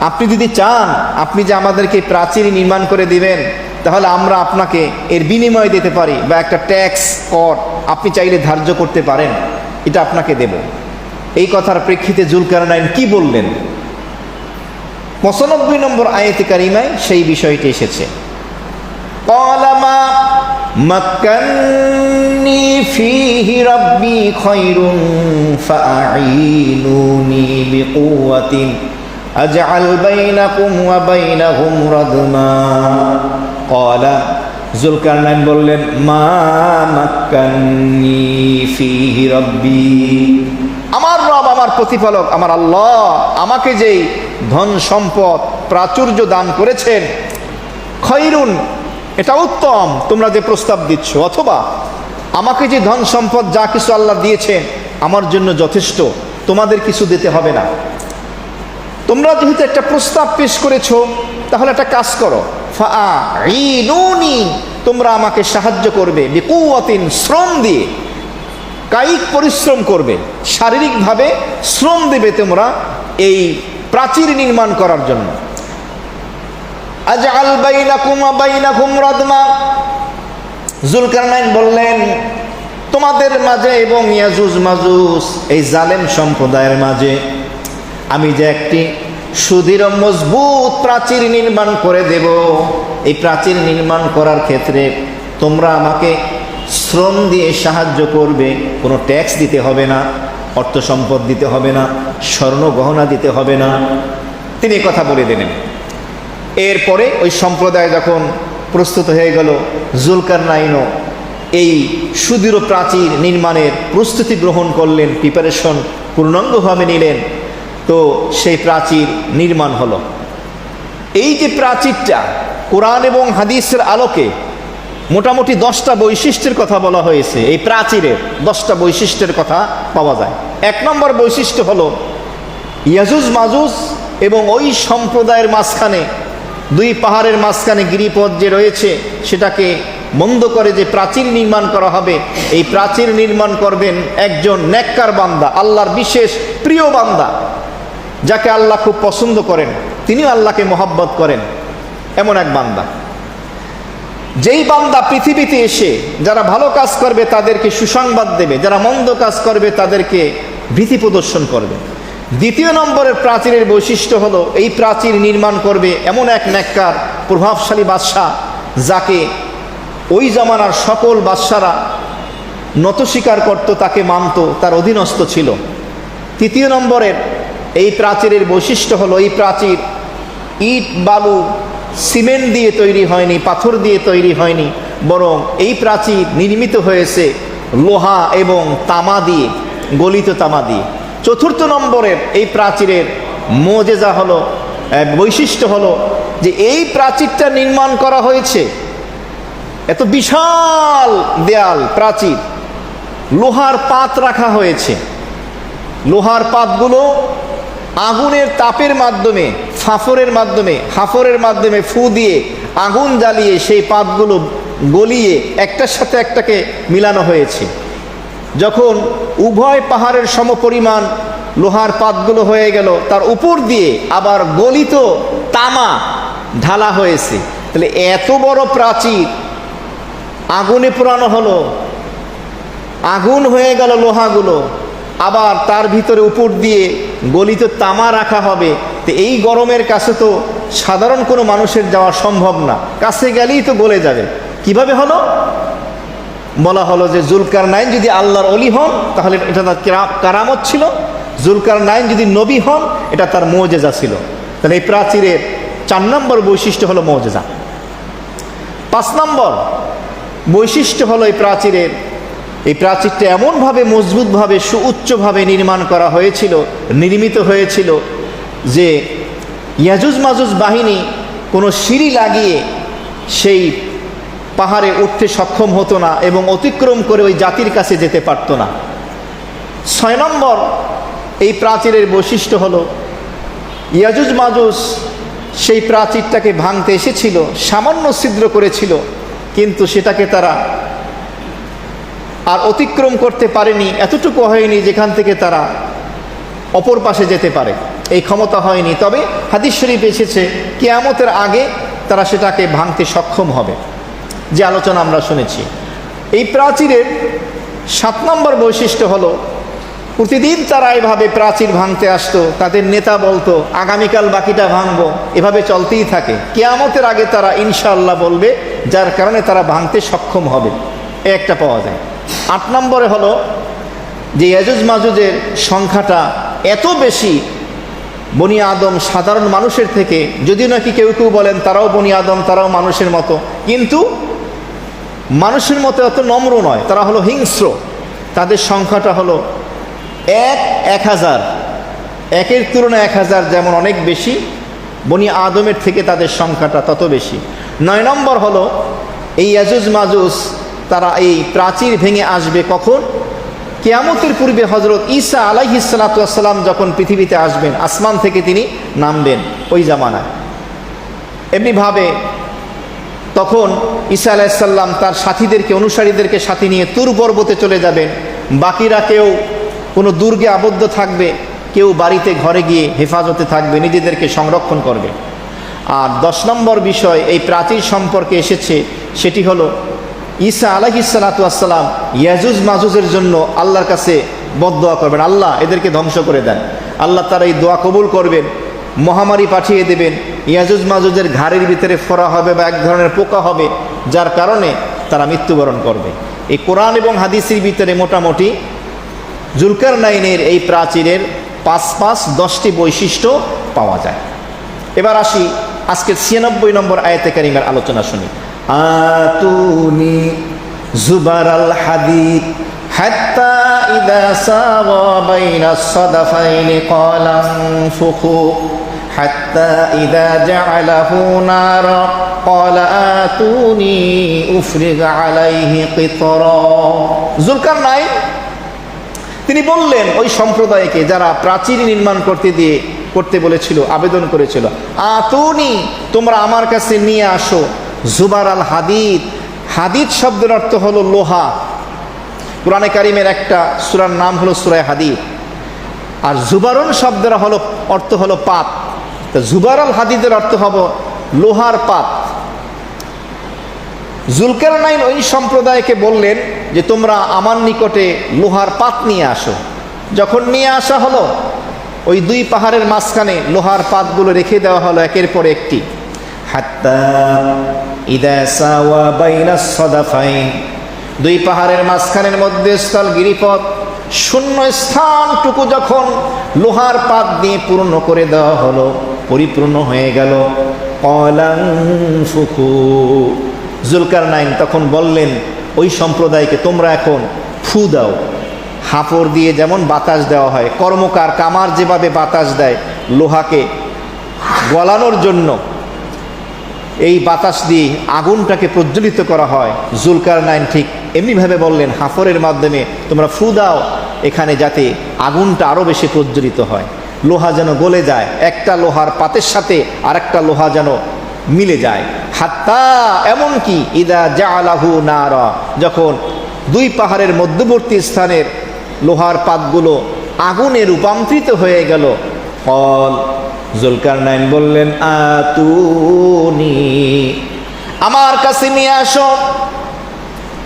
আপনি যদি চান আপনি যে আমাদেরকে প্রাচীর নির্মাণ করে দিবেন, তাহলে আমরা আপনাকে এর বিনিময় দিতে পারি, বা একটা ট্যাক্স কর আপনি চাইলে ধার্য করতে পারেন, এটা আপনাকে দেব। এই কথার প্রেক্ষিতে জুলকারনাইন কি বললেন? 95 নম্বর আয়াতে কারিমায় সেই বিষয়টি এসেছে। ক্বালা মা মাক্কান্নী ফীহি রাব্বী খায়রুন ফাআঈনুনি বিকুওয়াতিন আজআল বাইনাকুম ওয়া বাইনাহুম রাদমা। ক্বালা, জুলকারনাইন বললেন, মা মাক্কান্নী ফীহি রাব্বী, আমার রব, আমার প্রতিপালক, আমার আল্লাহ আমাকে যেই ধন সম্পদ প্রাচুর্য দান করেছেন, খৈরুন, এটা উত্তম তোমরা যে প্রস্তাব দিচ্ছ, অথবা আমাকে যে ধন সম্পদ যা কিছু আল্লাহ দিয়েছেন আমার জন্য যথেষ্ট, তোমাদের কিছু দিতে হবে না। তোমরা যেহেতু একটা প্রস্তাব পেশ করেছো, তাহলে একটা কাজ করো, ফাআঈনুনি, তোমরা আমাকে সাহায্য করবে, বিকুওয়াতিন, শ্রম দিয়ে, কায়িক পরিশ্রম করবে, শারীরিকভাবে শ্রম দেবে তোমরা এই প্রাচীর নির্মাণ করার জন্য। আজআল বাইনাকুম ওয়া বাইনাহুম রাদমা, জুলকারনাইন বললেন, তোমাদের মাঝে এবং ইয়াজুজ মাজুজ এই জালেম সম্প্রদায়ের মাঝে আমি যে একটি সুদৃঢ় মজবুত প্রাচীর নির্মাণ করে দেব, এই প্রাচীর নির্মাণ করার ক্ষেত্রে তোমরা আমাকে শ্রম দিয়ে সাহায্য করবে, কোনো ট্যাক্স দিতে হবে না, অর্থ সম্পদ দিতে হবে না, স্বর্ণ গহনা দিতে হবে না। তিনি কথা বলে দিলেন। এরপরে ওই সম্প্রদায় যখন প্রস্তুত হয়ে গেল, জুলকারনাইনও এই সুদৃঢ় প্রাচীর নির্মাণের প্রস্তুতি গ্রহণ করলেন, প্রিপারেশন পূর্ণাঙ্গভাবে নিলেন। তো সেই প্রাচীর নির্মাণ হলো। এই যে প্রাচীরটা কোরআন এবং হাদিসের আলোকে মোটামুটি 10টা বৈশিষ্ট্যের কথা বলা হয়েছে। এই প্রাচীরের 10টা বৈশিষ্ট্যের কথা পাওয়া যায়। 1 নম্বর বৈশিষ্ট্য হলো ইয়াজুজ মাজুজ এবং ওই সম্প্রদায়ের মাঝখানে, 2 পাহাড়ের মাঝখানে গিরিপথ যে রয়েছে সেটাকে বন্ধ করে যে প্রাচীর নির্মাণ করা হবে, এই প্রাচীর নির্মাণ করবেন একজন নেককার বান্দা, আল্লাহর বিশেষ প্রিয় বান্দা, যাকে আল্লাহ খুব পছন্দ করেন, তিনিও আল্লাহকে মহব্বত করেন, এমন এক বান্দা। যেই বান্দা পৃথিবীতে এসে যারা ভালো কাজ করবে তাদেরকে সুসংবাদ দেবে, যারা মন্দ কাজ করবে তাদেরকে ভীতি প্রদর্শন করবে। 2 নম্বরের প্রাচীরের বৈশিষ্ট্য হলো এই প্রাচীর নির্মাণ করবে এমন এক নেককার প্রভাবশালী বাদশাহ, যাকে ওই জামানার সকল বাদশারা নত স্বীকার করত, তাকে মানত, তার অধীনস্থ ছিল। 3 নম্বরের এই প্রাচীরের বৈশিষ্ট্য হলো এই প্রাচীর ইট, বালু, সিমেন্ট দিয়ে তৈরি হয়নি, পাথর দিয়ে তৈরি হয়নি, বরং এই প্রাচীর নির্মিত হয়েছে লোহা এবং তামা দিয়ে, গলিত তামা দিয়ে। 4 নম্বরের এই প্রাচীরের মুজিজা হলো, বৈশিষ্ট্য হলো যে এই প্রাচীরটা নির্মাণ করা হয়েছে, এত বিশাল দেয়াল প্রাচীর, লোহার পাত রাখা হয়েছে। লোহার পাতগুলো আগুনের তাপের মাধ্যমে, হাফরের মাধ্যমে ফু দিয়ে আগুন জ্বালিয়ে সেই পাতগুলো গলিয়ে একটার সাথে একটাকে মিলানো হয়েছে। যখন উভয় পাহাড়ের সমপরিমাণ লোহার পাতগুলো হয়ে গেল, তার উপর দিয়ে আবার গলিত তামা ঢালা হয়েছে। তাহলে এত বড় প্রাচীর আগুনে পোড়ানো হলো, আগুন হয়ে গেল লোহাগুলো, আবার তার ভিতরে উপর দিয়ে গলিত তামা রাখা হবে। তো এই গরমের কাছে তো সাধারণ কোনো মানুষের যাওয়া সম্ভব না, কাছে গেলেই তো গলে যাবে। কিভাবে হলো? বলা হলো যে জুলকারনাইন যদি আল্লাহর অলি হন তাহলে এটা তার কারামত ছিল, জুলকারনাইন যদি নবী হন এটা তার মুজিজা ছিল। তাহলে এই প্রাচীরের 4 নম্বর বৈশিষ্ট্য হলো মুজিজা। 5 নম্বর বৈশিষ্ট্য হলো এই প্রাচীরটা এমনভাবে মজবুতভাবে সুউচ্চভাবে নির্মিত হয়েছিল যে ইয়াজুজ মাজুজ বাহিনী কোনো সিঁড়ি লাগিয়ে সেই পাহাড়ে উঠতে সক্ষম হতো না এবং অতিক্রম করে ওই জাতির কাছে যেতে পারত না। 6 নম্বর এই প্রাচীরের বৈশিষ্ট্য হলো ইয়াজুজ মাজুজ সেই প্রাচীরটাকে ভাঙতে এসেছিল, সামান্য ছিদ্র করেছিল, কিন্তু সেটাকে তারা আর অতিক্রম করতে পারেনি, এতটুকু হয়নি যেখান থেকে তারা অপর পাশে যেতে পারে, এই ক্ষমতা হয়নি। তবে হাদিস শরীফ এসেছে কিয়ামতের আগে তারা সেটাকে ভাঙতে সক্ষম হবে, যে আলোচনা আমরা শুনেছি। এই প্রাচীরের 7 নম্বর বৈশিষ্ট্য হলো প্রতিদিন তারা এভাবে প্রাচীর ভাঙতে আসতো, তাদের নেতা বলতো আগামীকাল বাকিটা ভাঙবো, এভাবে চলতেই থাকে। কিয়ামতের আগে তারা ইনশাআল্লাহ বলবে, যার কারণে তারা ভাঙতে সক্ষম হবে, একটা পাওয়া যায়। 8 নম্বরে হলো যে ইয়াজুজ মাজুজের সংখ্যাটা এত বেশি বনি আদম সাধারণ মানুষের থেকে, যদিও নাকি কেউ কেউ বলেন তারাও বনি আদম, তারাও মানুষের মতো, কিন্তু মানুষের মতো এত নম্র নয়, তারা হলো হিংস্র। তাদের সংখ্যাটা হলো 1000, 1-এর তুলনায় 1000 যেমন অনেক বেশি, বনি আদমের থেকে তাদের সংখ্যাটা তত বেশি। 9 নম্বর হলো এই ইয়াজুজ মাজুজ তারা এই প্রাচীর ভেঙে আসবে কখন? কিয়ামতের পূর্বে হযরত ঈসা আলাইহিস সালাতু ওয়াস সালাম যখন পৃথিবীতে আসবেন, আসমান থেকে তিনি নামবেন ওই জামানায়। এমনিভাবে তখন ঈসা আলাইহিস সালাম তার সাথীদেরকে, অনুসারীদেরকে সাথে নিয়ে তুর পর্বতে চলে যাবেন। বাকিরা কেউ কোনো দুর্গে আবদ্ধ থাকবে, কেউ বাড়িতে ঘরে গিয়ে হেফাজতে থাকবে, নিজেদেরকে সংরক্ষণ করবে। আর 10 নম্বর বিষয় এই প্রাচীর সম্পর্কে এসেছে, সেটি হলো ঈসা আলাইহিস সালাতু ওয়াস সালাম ইয়াজুজ মাজুজের জন্য আল্লাহর কাছে বদদোয়া করবেন, আল্লাহ এদেরকে ধ্বংস করে দেন। আল্লাহ তারা এই দোয়া কবুল করবেন, মহামারী পাঠিয়ে দেবেন, ইয়াজুজ মাজুজের ঘাড়ের ভিতরে ফোড়া হবে বা এক ধরনের পোকা হবে, যার কারণে তারা মৃত্যুবরণ করবে। এই কোরআন এবং হাদিসের ভিতরে মোটামুটি জুলকারনাইনের এই প্রাচীরের 5-10টি বৈশিষ্ট্য পাওয়া যায়। এবার আসি আজকে 96 নম্বর আয়াতে কারিমার আলোচনা শুনি। আতুনি জুবারাল হাদিদ হাত্তা ইযা সাওয়া বাইনাস সাদাফাইনি ক্বালা আনফুখু হাত্তা ইযা জাআলাহু নারা ক্বালা আতুনি উফরিগ আলাইহি কিতরা। যুলকারনাইন তিনি বললেন ওই সম্প্রদায়কে যারা প্রাচীর নির্মাণ করতে বলেছিল, আবেদন করেছিল, আতুনি তোমরা আমার কাছে নিয়ে আসো জুবার আল হাদিদ। হাদিদ শব্দের অর্থ হলো লোহা। কুরআনে কারিমের একটা সূরার নাম হলো সূরা হাদিদ। আর জুবারুন শব্দের অর্থ হলো পাত। তো জুবার আল হাদিদের অর্থ হবে লোহার পাত। যুলকারনাইন ওই সম্প্রদায়কে বললেন যে তোমরা আমার নিকটে লোহার পাত নিয়ে আসো। যখন নিয়ে আসা হলো, ওই দুই পাহাড়ের মাঝখানে লোহার পাতগুলো রেখে দেওয়া হলো একের পর একটি। হাত্তা ইযা সাওয়া বাইনাস সাদাফাইন, দুই পাহাড়ের মাঝখানের মধ্যে স্থল গিরিপথ শূন্য স্থানটুকু যখন লোহার পাত দিয়ে পূর্ণ করে দেওয়া হলো, পরিপূর্ণ হয়ে গেল, ক্বালা আনফুখু, যুলকারনাইন তখন বললেন ওই সম্প্রদায়কে তোমরা এখন ফু দাও। হাঁপড় দিয়ে যেমন বাতাস দেওয়া হয়, কর্মকার কামার যেভাবে বাতাস দেয় লোহাকে গলানোর জন্য, এই বাতাস দিয়ে আগুনটাকে প্রজ্বলিত করা হয়, যুলকারনাইন ঠিক এমনিভাবে বললেন হাঁপড়ের মাধ্যমে তোমরা ফু দাও এখানে, যাতে আগুনটা আরও বেশি প্রজ্বলিত হয়, লোহা যেন গলে যায়, একটা লোহার পাতের সাথে আরেকটা লোহা যেন মিলে যায়। হাত্তা এমনকি ইদা জাআলাহু নারা, যখন দুই পাহাড়ের মধ্যবর্তী স্থানের লোহার পাতগুলো আগুনে রূপান্তরিত হয়ে গেল, ক্বাল, যুলকারনাইন বললেন আতুনি আমার কাছে নিয়ে আসো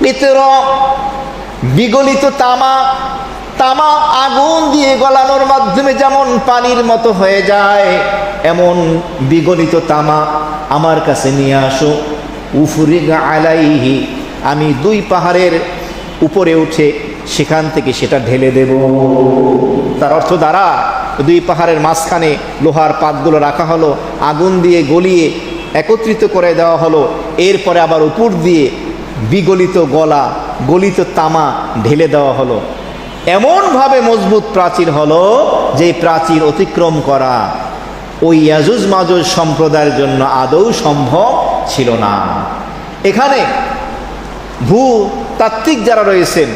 পিতর বিগলিত তামা। তামা আগুন দিয়ে গলানোর মাধ্যমে যেমন পানির মতো হয়ে যায়, এমন বিগলিত তামা আমার কাছে নিয়ে আসো। উফরিগ আলাইহি, আমি দুই পাহাড়ের উপরে উঠে সেখান থেকে সেটা ঢেলে দেব। তার অর্থ দ্বারা দুই পাহাড়ের মাঝখানে লোহার পাতগুলো রাখা হলো, আগুন দিয়ে গলিয়ে একত্রিত করে দেওয়া হলো, এরপরে আবার উপর দিয়ে গলিত তামা ঢেলে দেওয়া হলো। এমনভাবে মজবুত প্রাচীর হলো যে প্রাচীর অতিক্রম করা ওই ইয়াজুজ মাজুজ সম্প্রদায়ের জন্য আদৌ সম্ভব ছিল না। এখানে ভূতাত্ত্বিক যারা রয়েছেন,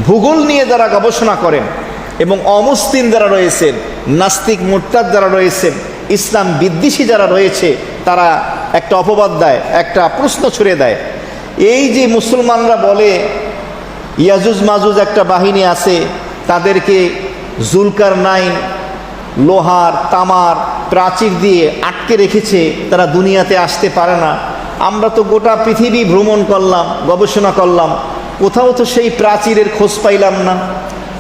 ভূগোল নিয়ে যারা গবেষণা করেন, এবং অমুসলিম যারা রয়েছেন, নাস্তিক মুরতাদ যারা রয়েছেন, ইসলাম বিদ্বেষী যারা রয়েছে, তারা একটা অপবাদ দেয়, একটা প্রশ্ন ছুড়ে দেয়। এই যে মুসলমানরা বলে ইয়াজুজ মাজুজ একটা বাহিনী আছে, তাদেরকে যুলকারনাইন লোহার তামার প্রাচীর দিয়ে আটকে রেখেছে, তারা দুনিয়াতে আসতে পারে না। আমরা তো গোটা পৃথিবী ভ্রমণ করলাম, গবেষণা করলাম, কোথাও তো সেই প্রাচীরের খোঁজ পাইলাম না,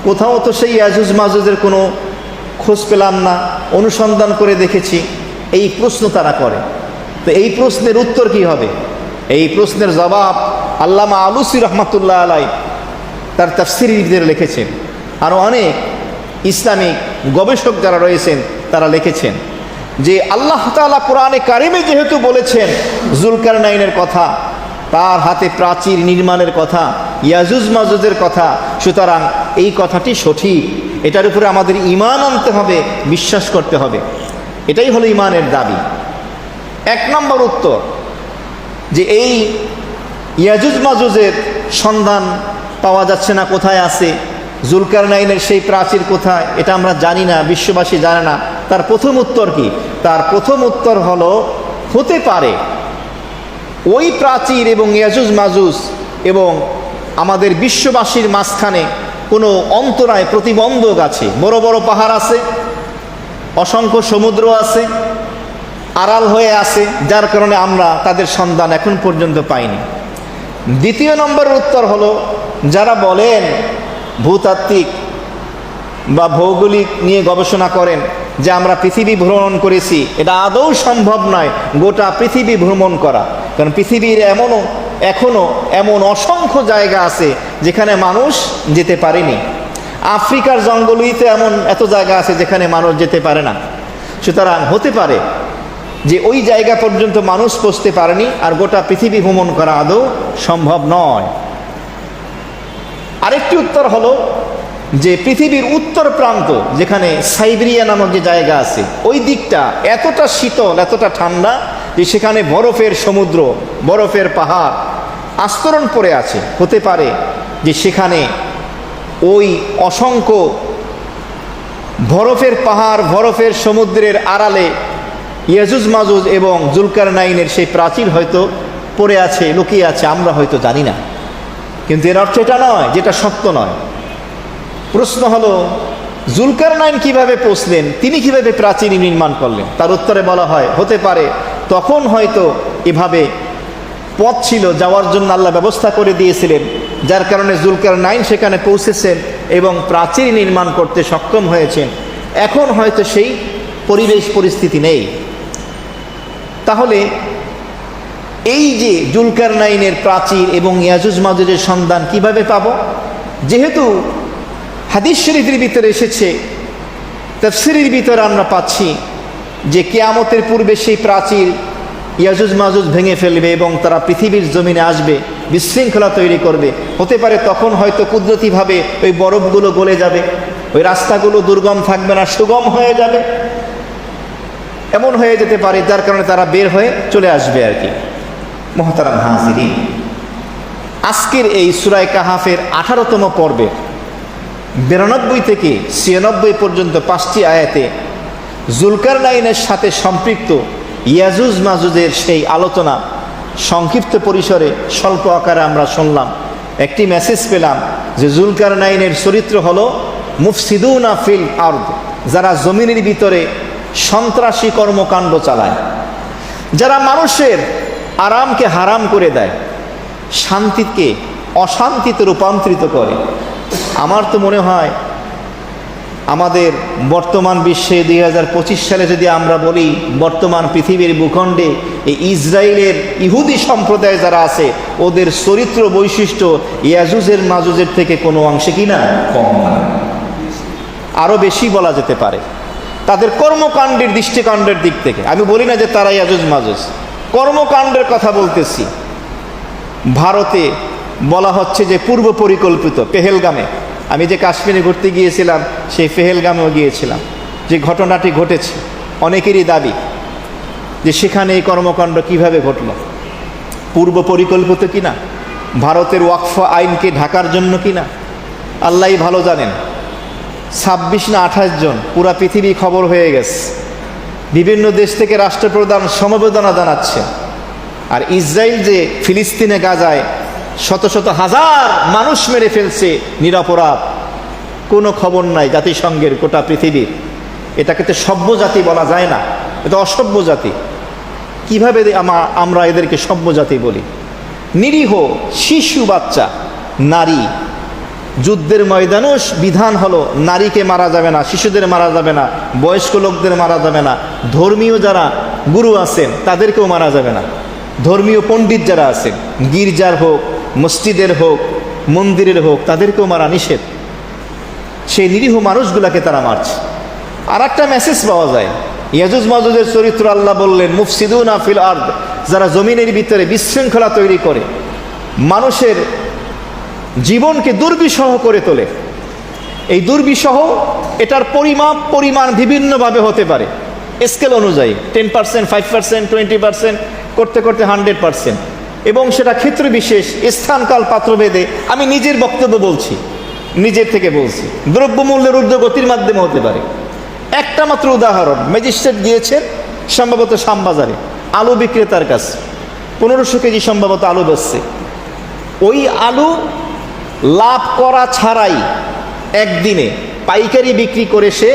কোথাও তো সেই ইয়াজুজ মাজুজের কোনো খোঁজ পেলাম না, অনুসন্ধান করে দেখেছি। এই প্রশ্ন তারা করে। তো এই প্রশ্নের উত্তর কি হবে? এই প্রশ্নের জবাব আল্লামা আলুসি রহমাতুল্লাহ আলাই তার তাফসীরে লিখেছেন। আরও অনেক ইসলামিক গবেষক যারা রয়েছেন তারা লিখেছেন যে আল্লাহ তাআলা কোরআনে কারিমে যেহেতু বলেছেন যুলকারনাইনের কথা, তার হাতে প্রাচীর নির্মাণের কথা, ইয়াজুজ মাজুজের কথা, সুতরাং এই কথাটি সঠিক, এটার উপরে আমাদের ঈমান আনতে হবে, বিশ্বাস করতে হবে। এটাই হলো ঈমানের দাবি। এক নম্বর উত্তর যে এই ইয়াজুজ মাজুজের সন্ধান পাওয়া যাচ্ছে না, কোথায় আছে, যুলকারনাইনের সেই প্রাচীর কোথায়, এটা আমরা জানি না, বিশ্ববাসী জানে না। তার প্রথম উত্তর কি? তার প্রথম উত্তর হলো হতে পারে ওই প্রাচীর এবং ইয়াজুজ মাজুজ এবং আমাদের বিশ্ববাসীর মাঝখানে কোনো অন্তরায় প্রতিবন্ধক আছে। বড় বড় পাহাড় আছে, অসংখ্য সমুদ্র আছে, আড়াল হয়ে আছে, যার কারণে আমরা তাদের সন্ধান এখন পর্যন্ত পাইনি। দ্বিতীয় নম্বরের উত্তর হলো যারা বলেন ভূতাত্ত্বিক বা ভৌগোলিক নিয়ে গবেষণা করেন যে আমরা পৃথিবী ভ্রমণ করেছি, এটা আদৌ সম্ভব নয় গোটা পৃথিবী ভ্রমণ করা, কারণ পৃথিবীর এখনও এমন অসংখ্য জায়গা আছে যেখানে মানুষ যেতে পারেনি। আফ্রিকার জঙ্গলইতে এত জায়গা আছে যেখানে মানুষ যেতে পারে না। সুতরাং হতে পারে যে ওই জায়গা পর্যন্ত মানুষ পৌঁছতে পারেনি, আর গোটা পৃথিবী ভ্রমণ করা আদৌ সম্ভব নয়। আরেকটি উত্তর হলো যে পৃথিবীর উত্তর প্রান্ত, যেখানে সাইবেরিয়া নামক যে জায়গা আছে, ওই দিকটা এতটা শীতল, এতটা ঠান্ডা যে সেখানে বরফের সমুদ্র, বরফের পাহাড় আস্তরণ পড়ে আছে। হতে পারে যে সেখানে ওই অসংখ্য বরফের পাহাড়, বরফের সমুদ্রের আড়ালে ইয়াজুজ মাজুজ এবং জুলকারনাইনের সেই প্রাচীর হয়তো পড়ে আছে, লুকিয়ে আছে, আমরা হয়তো জানি না। কিন্তু এর অর্থ এটা নয়, যেটা সত্য নয়। প্রশ্ন হলো জুলকারনাইন কিভাবে পৌঁছলেন, তিনি কিভাবে প্রাচীর নির্মাণ করলেন? তার উত্তরে বলা হয় হতে পারে তখন হয়তো এভাবে পথ ছিল, যাওয়ার জন্য আল্লাহ ব্যবস্থা করে দিয়েছিলেন, যার কারণে জুলকারনাইন সেখানে পৌঁছেছেন এবং প্রাচীর নির্মাণ করতে সক্ষম হয়েছেন। এখন হয়তো সেই পরিবেশ পরিস্থিতি নেই। তাহলে এই যে জুলকারনাইনের প্রাচীর এবং ইয়াজুজ মাজুজের সন্ধান কিভাবে পাব? যেহেতু হাদিস শরীফের ভিতরে এসেছে, তাফসীরের ভিতরে আমরা পাচ্ছি যে কিয়ামতের পূর্বে সেই প্রাচীর ইয়াজুজ মাজুজ ভেঙে ফেলবে এবং তারা পৃথিবীর জমিনে আসবে, বিশৃঙ্খলা তৈরি করবে। হতে পারে তখন হয়তো কুদরতিভাবে ওই বরফগুলো গলে যাবে, ওই রাস্তাগুলো দুর্গম থাকবে না, সুগম হয়ে যাবে। এমন হয়ে যেতে পারে যার কারণে তারা বের হয়ে চলে আসবে আর কি। মুহতারাম হাজিরিন, আজকের এই সূরা কাহাফের 18তম পর্বে 92 থেকে 96 পর্যন্ত 5টি আয়াতে জুলকারনাইনের সাথে সম্পৃক্ত ইয়াজুজ মাজুজের সেই আলোচনা সংক্ষিপ্ত পরিসরে স্বল্প আকারে আমরা শুনলাম। একটি মেসেজ পেলাম যে জুলকারনাইনের চরিত্র হলো মুফসিদুনা ফিল আরদ, যারা জমিনের ভিতরে সন্ত্রাসী কর্মকাণ্ড চালায়, যারা মানুষের আরামকে হারাম করে দেয়, শান্তিকে অশান্তিতে রূপান্তরিত করে। আমার তো মনে হয় আমাদের বর্তমান বিশ্বে 2025 সালে যদি আমরা বলি, বর্তমান পৃথিবীর ভূখণ্ডে এই ইসরায়েলের ইহুদি সম্প্রদায় যারা আছে, ওদের চরিত্র বৈশিষ্ট্য ইয়াজুজের মাজুজের থেকে কোনো অংশে কিনা কম না, আরও বেশি বলা যেতে পারে। তাদের কর্মকাণ্ডের দৃষ্টিকাণ্ডের দিক থেকে আমি বলি না যে তারা ইয়াজুজ মাজুজ, কর্মকাণ্ডের কথা বলতেছি। ভারতে বলা হচ্ছে যে পূর্ব পরিকল্পিত পেহেলগামে, আমি যে কাশ্মীরে ঘুরতে গিয়েছিলাম সেই পেহেলগামেও গিয়েছিলাম, যে ঘটনাটি ঘটেছে অনেকেরই দাবি যে সেখানে এই কর্মকাণ্ড কিভাবে ঘটল, পূর্ব পরিকল্পিত কিনা, ভারতের ওয়াকফ আইনকে ঢাকার জন্য কিনা আল্লাহই ভালো জানেন। 26 না 28 জন, পুরা পৃথিবী খবর হয়ে গেছে। বিভিন্ন দেশ থেকে রাষ্ট্রপ্রধান সমবেদনা জানাচ্ছে। আর ইসরায়েল যে ফিলিস্তিনে গাজায় শত শত হাজার মানুষ মেরে ফেলছে নিরপরাধ, কোনো খবর নাই জাতিসংঘের গোটা পৃথিবীর। এটাকে তো সভ্য জাতি বলা যায় না, এটা অসভ্য জাতি। কিভাবে আমরা এদেরকে সভ্য জাতি বলি? নিরীহ শিশু বাচ্চা, নারী, যুদ্ধের ময়দানও বিধান হলো নারীকে মারা যাবে না, শিশুদের মারা যাবে না, বয়স্ক লোকদের মারা যাবে না, ধর্মীয় যারা গুরু আছেন তাদেরকেও মারা যাবে না, ধর্মীয় পণ্ডিত যারা আছেন, গির্জার হোক, মসজিদের হোক, মন্দিরের হোক, তাদেরকেও মারা নিষেধ। সেই নিরীহ মানুষগুলাকে তারা মারছে। আর একটা মেসেজ পাওয়া যায়, ইয়াজুজ মাজুজের চরিত্র আল্লাহ বললেন মুফসিদুনা ফিল আরদ, যারা জমিনের ভিতরে বিশৃঙ্খলা তৈরি করে, মানুষের জীবনকে দুর্বিষহ করে তোলে। এই দুর্বিষহ, এটার পরিমাণ বিভিন্নভাবে হতে পারে স্কেল অনুযায়ী, 10%, 5%, 20%, করতে করতে 100%, এবং সেটা ক্ষেত্র বিশেষ, স্থানকাল পাত্রভেদে। আমি নিজের বক্তব্য বলছি, নিজের থেকে বলছি, দ্রব্যমূল্যের ঊর্ধ্বগতির মাধ্যমে হতে পারে। একটা মাত্র উদাহরণ, ম্যাজিস্ট্রেট গিয়েছেন সম্ভবত শ্যামবাজারে আলু বিক্রেতার কাছে, 1500 কেজি সম্ভবত আলু বেচছে। ওই আলু লাভ করা ছাড়াই একদিনে পাইকারি বিক্রি করে সে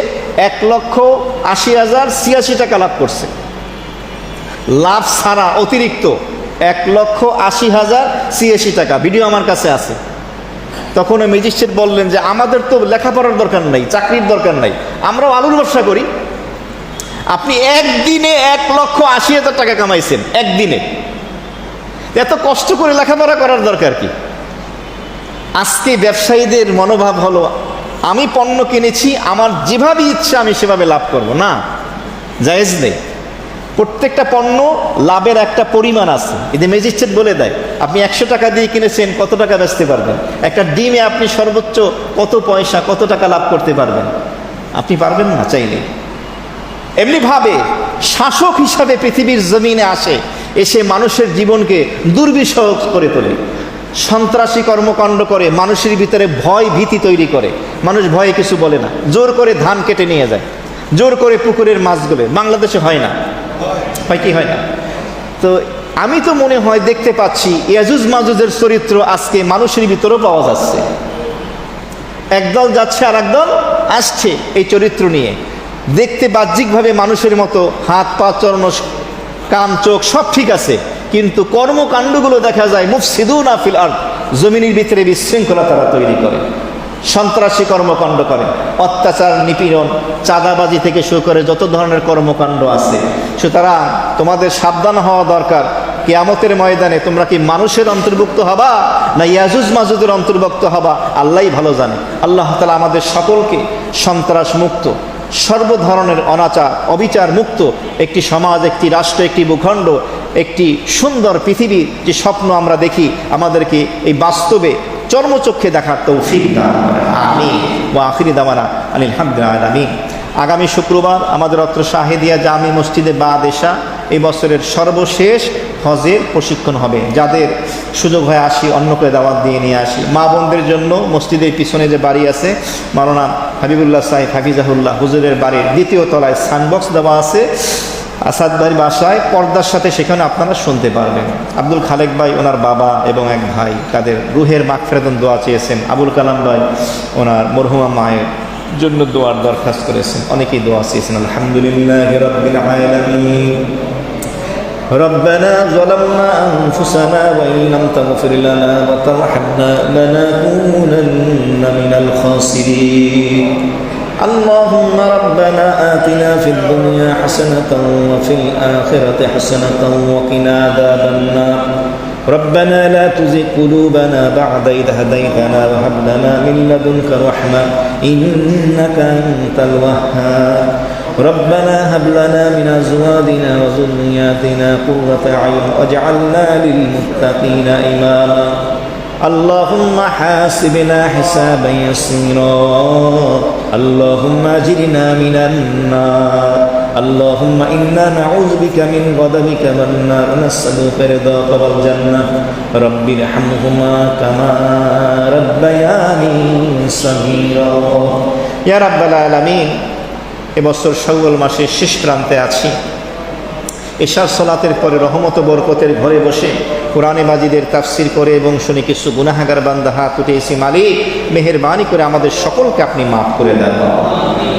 1,80,086 টাকা লাভ করছে। লাভ ছাড়া অতিরিক্ত 1,80,086 টাকা, ভিডিও আমার কাছে আছে। তখন ওই ম্যাজিস্ট্রেট বললেন যে আমাদের তো লেখাপড়ার দরকার নাই, চাকরির দরকার নাই, আমরাও আলুর ব্যবসা করি। আপনি একদিনে 1,80,000 টাকা কামাইছেন, একদিনে। এত কষ্ট করে লেখাপড়া করার দরকার কি? আজকে ব্যবসায়ীদের মনোভাব হলো আমি পণ্য কিনেছি, আমার যেভাবে ইচ্ছা আমি সেভাবে লাভ করব না, জায়েজ নেই। প্রত্যেকটা পণ্য লাভের একটা পরিমাণ আছে, এদের ম্যাজিস্ট্রেট বলে দেয়। আপনি 100 টাকা দিয়ে কিনেছেন, কত টাকা বেচতে পারবেন? একটা ডিমে আপনি সর্বোচ্চ কত পয়সা, কত টাকা লাভ করতে পারবেন? আপনি পারবেন না চাইলে। এমনিভাবে শাসক হিসাবে পৃথিবীর জমিনে আসে, এসে মানুষের জীবনকে দুর্বিষহ করে তোলে, সন্ত্রাসী কর্মকাণ্ড করে, মানুষের ভিতরে ভয় ভীতি তৈরি করে। মানুষ ভয়ে কিছু বলে না, জোর করে ধান কেটে নিয়ে যায়, জোর করে পুকুরের মাছগুলো। বাংলাদেশে হয় না? হয় কি হয় না? তো আমি তো মনে হয় দেখতে পাচ্ছি ইয়াজুজ মাজুজের চরিত্র আজকে মানুষের ভিতরেও পাওয়া যাচ্ছে। একদল যাচ্ছে আর একদল আসছে এই চরিত্র নিয়ে। দেখতে বাহ্যিকভাবে মানুষের মতো, হাত পা চরণ কান চোখ সব ঠিক আছে, কিন্তু কর্মকাণ্ডগুলো দেখা যায় মুফসিদুনা ফিল আরদ, জমিনের ভিতরে বিশৃঙ্খলা তারা তৈরি করে, সন্ত্রাসী কর্মকাণ্ড করে, অত্যাচার নিপীড়ন চাঁদাবাজি থেকে শুরু করে যত ধরনের কর্মকাণ্ড আছে। সুতরাং তোমাদের সাবধান হওয়া দরকার। কিয়ামতের ময়দানে তোমরা কি মানুষের অন্তর্ভুক্ত হবা না ইয়াজুজ মাজুজের অন্তর্ভুক্ত হবা? আল্লাহই ভালো জানে। আল্লাহ তাআলা আমাদের সকলকে সন্ত্রাস মুক্ত, সর্ব ধরনের অনাচার অবিচার মুক্ত একটি সমাজ, একটি রাষ্ট্র, একটি ভূখণ্ড, একটি সুন্দর পৃথিবী যে স্বপ্ন আমরা দেখি, আমাদেরকে এই বাস্তবে চর্মচক্ষে দেখার তৌফিক দান করেন। আমিন ওয়া আখিরি দাওয়ানা আলহামদুলিল্লাহ আমিন। আগামী শুক্রবার আমাদের অত্র শাহেদিয়া জামি মসজিদে বাদেশা এই বছরের সর্বশেষ হজের প্রশিক্ষণ হবে। যাদের সুযোগ হয় আসি, অন্য করে দাওয়াত দিয়ে নিয়ে আসি। মা বোনদের জন্য মসজিদের পিছনে যে বাড়ি আছে, মাওলানা হাবিবুল্লাহ সাহেব হাফিজাহুল্লাহ হুজুরের বাড়ির 2য় তলায় সাউন্ডবক্স দেওয়া আছে। আসাদ ভাইয়ের বাসায় পর্দার সাথে সেখানে আপনারা শুনতে পারবেন। আব্দুল খালেক ভাই ওনার বাবা এবং এক ভাই তাদের রুহের মাগফিরাতের দোয়া চেয়েছেন। আবুল কালাম ভাই ওনার মরহুমা মায়ের জন্য দোয়ার দরখাস্ত করেছেন। অনেকেই দোয়া চেয়েছেন। আলহামদুলিল্লাহি রাব্বিল আলামিন। ربنا ظلمنا أنفسنا وإن لم تغفر لنا وترحمنا لنكونن من الخاسرين. اللهم ربنا آتنا في الدنيا حسنة وفي الآخرة حسنة وقنا عذاب النار. ربنا لا تزغ قلوبنا بعد إذ هديتنا وهب لنا من لدنك رحمة إنك أنت الوهاب. ربنا هب لنا من أزواجنا وذرياتنا قرة أعين واجعلنا للمتقين إماما. اللهم حاسبنا حسابا يسيرا. اللهم أجرنا من النار. اللهم إنا نعوذ بك من غضبك والنار ونسألك رضاك والجنة. رب ارحمهما كما ربياني صغيرا. يا رب العالمين. এবছর শাওয়াল মাসের শেষ প্রান্তে আছি। এশার সালাতের পরে রহমত বরকতের ঘরে বসে কোরআনে মাজিদের তাফসির করে এবং শুনে কিছু গুনাহগার বান্দা হাত উঠেছি। মালিক মেহেরবানি করে আমাদের সকলকে আপনি মাফ করে দেন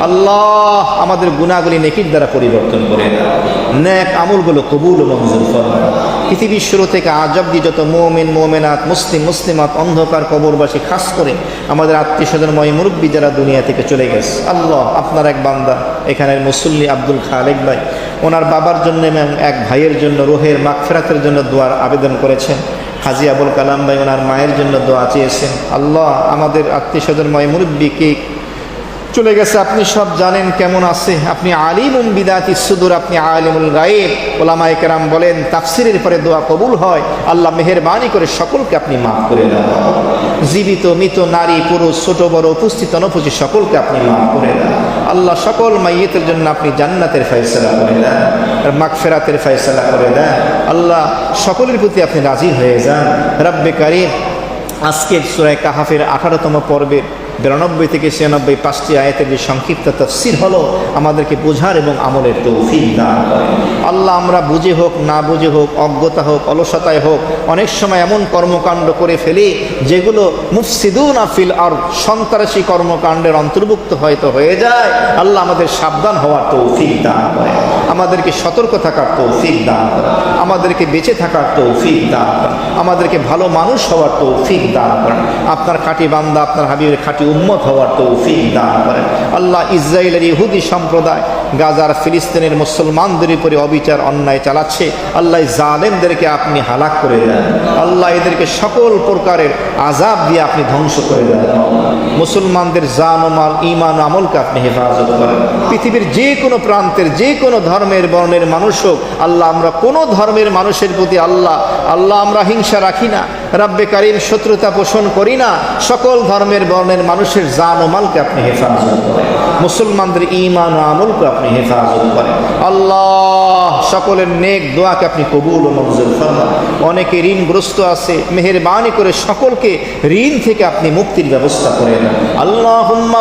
আল্লাহ। আমাদের গুনাহগুলি নেকির দ্বারা পরিবর্তন করে দেন, নেক আমলগুলো কবুল ও মঞ্জুর ফরমান। পৃথিবীর শুরু থেকে আজ অবধি যত মুমিন মুমিনাত মুসলিম মুসলিমাত অন্ধকার কবরবাসী, খাস করে আমাদের আত্মীয় স্বজনময় মুরব্বী যারা দুনিয়া থেকে চলে গেছে, আল্লাহ আপনার এক বান্দা এখানের মুসল্লি আব্দুল খালেক ভাই ওনার বাবার জন্য এবং এক ভাইয়ের জন্য রুহের মাগফিরাতের জন্য দোয়ার আবেদন করেছেন। হাজী আবুল কালাম ভাই ওনার মায়ের জন্য দোয়া চেয়েছেন। আল্লাহ আমাদের আত্মীয় স্বজনময় মুরব্বীকে চলে গেছে, আপনি সব জানেন কেমন আছে। আপনি আলিমুম বিদাতিস সুদূর, আপনি আলিমুল গায়েব। ওলামায়ে কেরাম বলেন তাফসিরের পরে দোয়া কবুল হয়। আল্লাহ মেহেরবানি করে সকলকে আপনি মাফ করে দেন। জীবিত মৃত নারী পুরুষ ছোট বড় উপস্থিত অনুপস্থিত সকলকে আপনি মাফ করে দেন আল্লাহ। সকল মাইয়িতের জন্য আপনি জান্নাতের ফয়সালা করে দেন, মাগফিরাতের ফয়সালা করে দেন আল্লাহ। সকলের প্রতি আপনি রাজি হয়ে যান রব্বে কারীম। আজকের সূরা কাহাফের 18তম পর্বের 92 থেকে 96 5টি আয়াতের যে সংক্ষিপ্ত তাফসীর হলো, আমাদেরকে বোঝার এবং আমলের তৌফিক দান করেন আল্লাহ। আমরা বুঝে হোক না বুঝে হোক, অজ্ঞতা হোক অলসতায় হোক, অনেক সময় এমন কর্মকাণ্ড করে ফেলি যেগুলো মুফসিদুনা ফিল আরদ, সন্ত্রাসী কর্মকাণ্ডের অন্তর্ভুক্ত হয়তো হয়ে যায়। আল্লাহ আমাদের সাবধান হওয়ার তৌফিক দান করেন, আমাদেরকে সতর্ক থাকার তৌফিক দান করেন, আমাদেরকে বেঁচে থাকার তৌফিক দান করেন, আমাদেরকে ভালো মানুষ হওয়ার তৌফিক দান করেন। আপনার খাঁটি বান্দা, আপনার হাবিবের খাঁটি উম্মত হওয়ার তৌফিক দান করেন আল্লাহ। ইসরায়েলের ইহুদি সম্প্রদায় গাজার ফিলিস্তিনের মুসলমানদের উপরে অবিচার অন্যায় চালাচ্ছে, আল্লাহ জালেমদেরকে আপনি হালাক করে দেন। আল্লাহ এদেরকে সকল প্রকারের আযাব দিয়ে আপনি ধ্বংস করে দেন। মুসলমানদের জান ও মাল, ঈমান ও আমলকে আপনি হেফাজত করেন। পৃথিবীর যে কোনো প্রান্তের যে কোনো ধর্মের বর্ণের মানুষ হোক, আল্লাহ আমরা কোনো ধর্মের মানুষের প্রতি আল্লাহ আমরা হিংসা রাখি না, রব্বে কারীম শত্রুতা পোষণ করি না। সকল ধর্মের বর্ণের মানুষের জান ও মালকে আপনি হেফাজত করেন। মুসলমানদের ঈমান ও আমলকে আপনি হেফাজত করেন। আল্লাহ সকলের নেক দোয়াকে আপনি কবুল ও মঞ্জুর ফরমান। অনেকে ঋণগ্রস্ত আছে, মেহেরবানি করে সকলকে ঋণ থেকে আপনি মুক্তির ব্যবস্থা করে দেন। আল্লাহুম্মা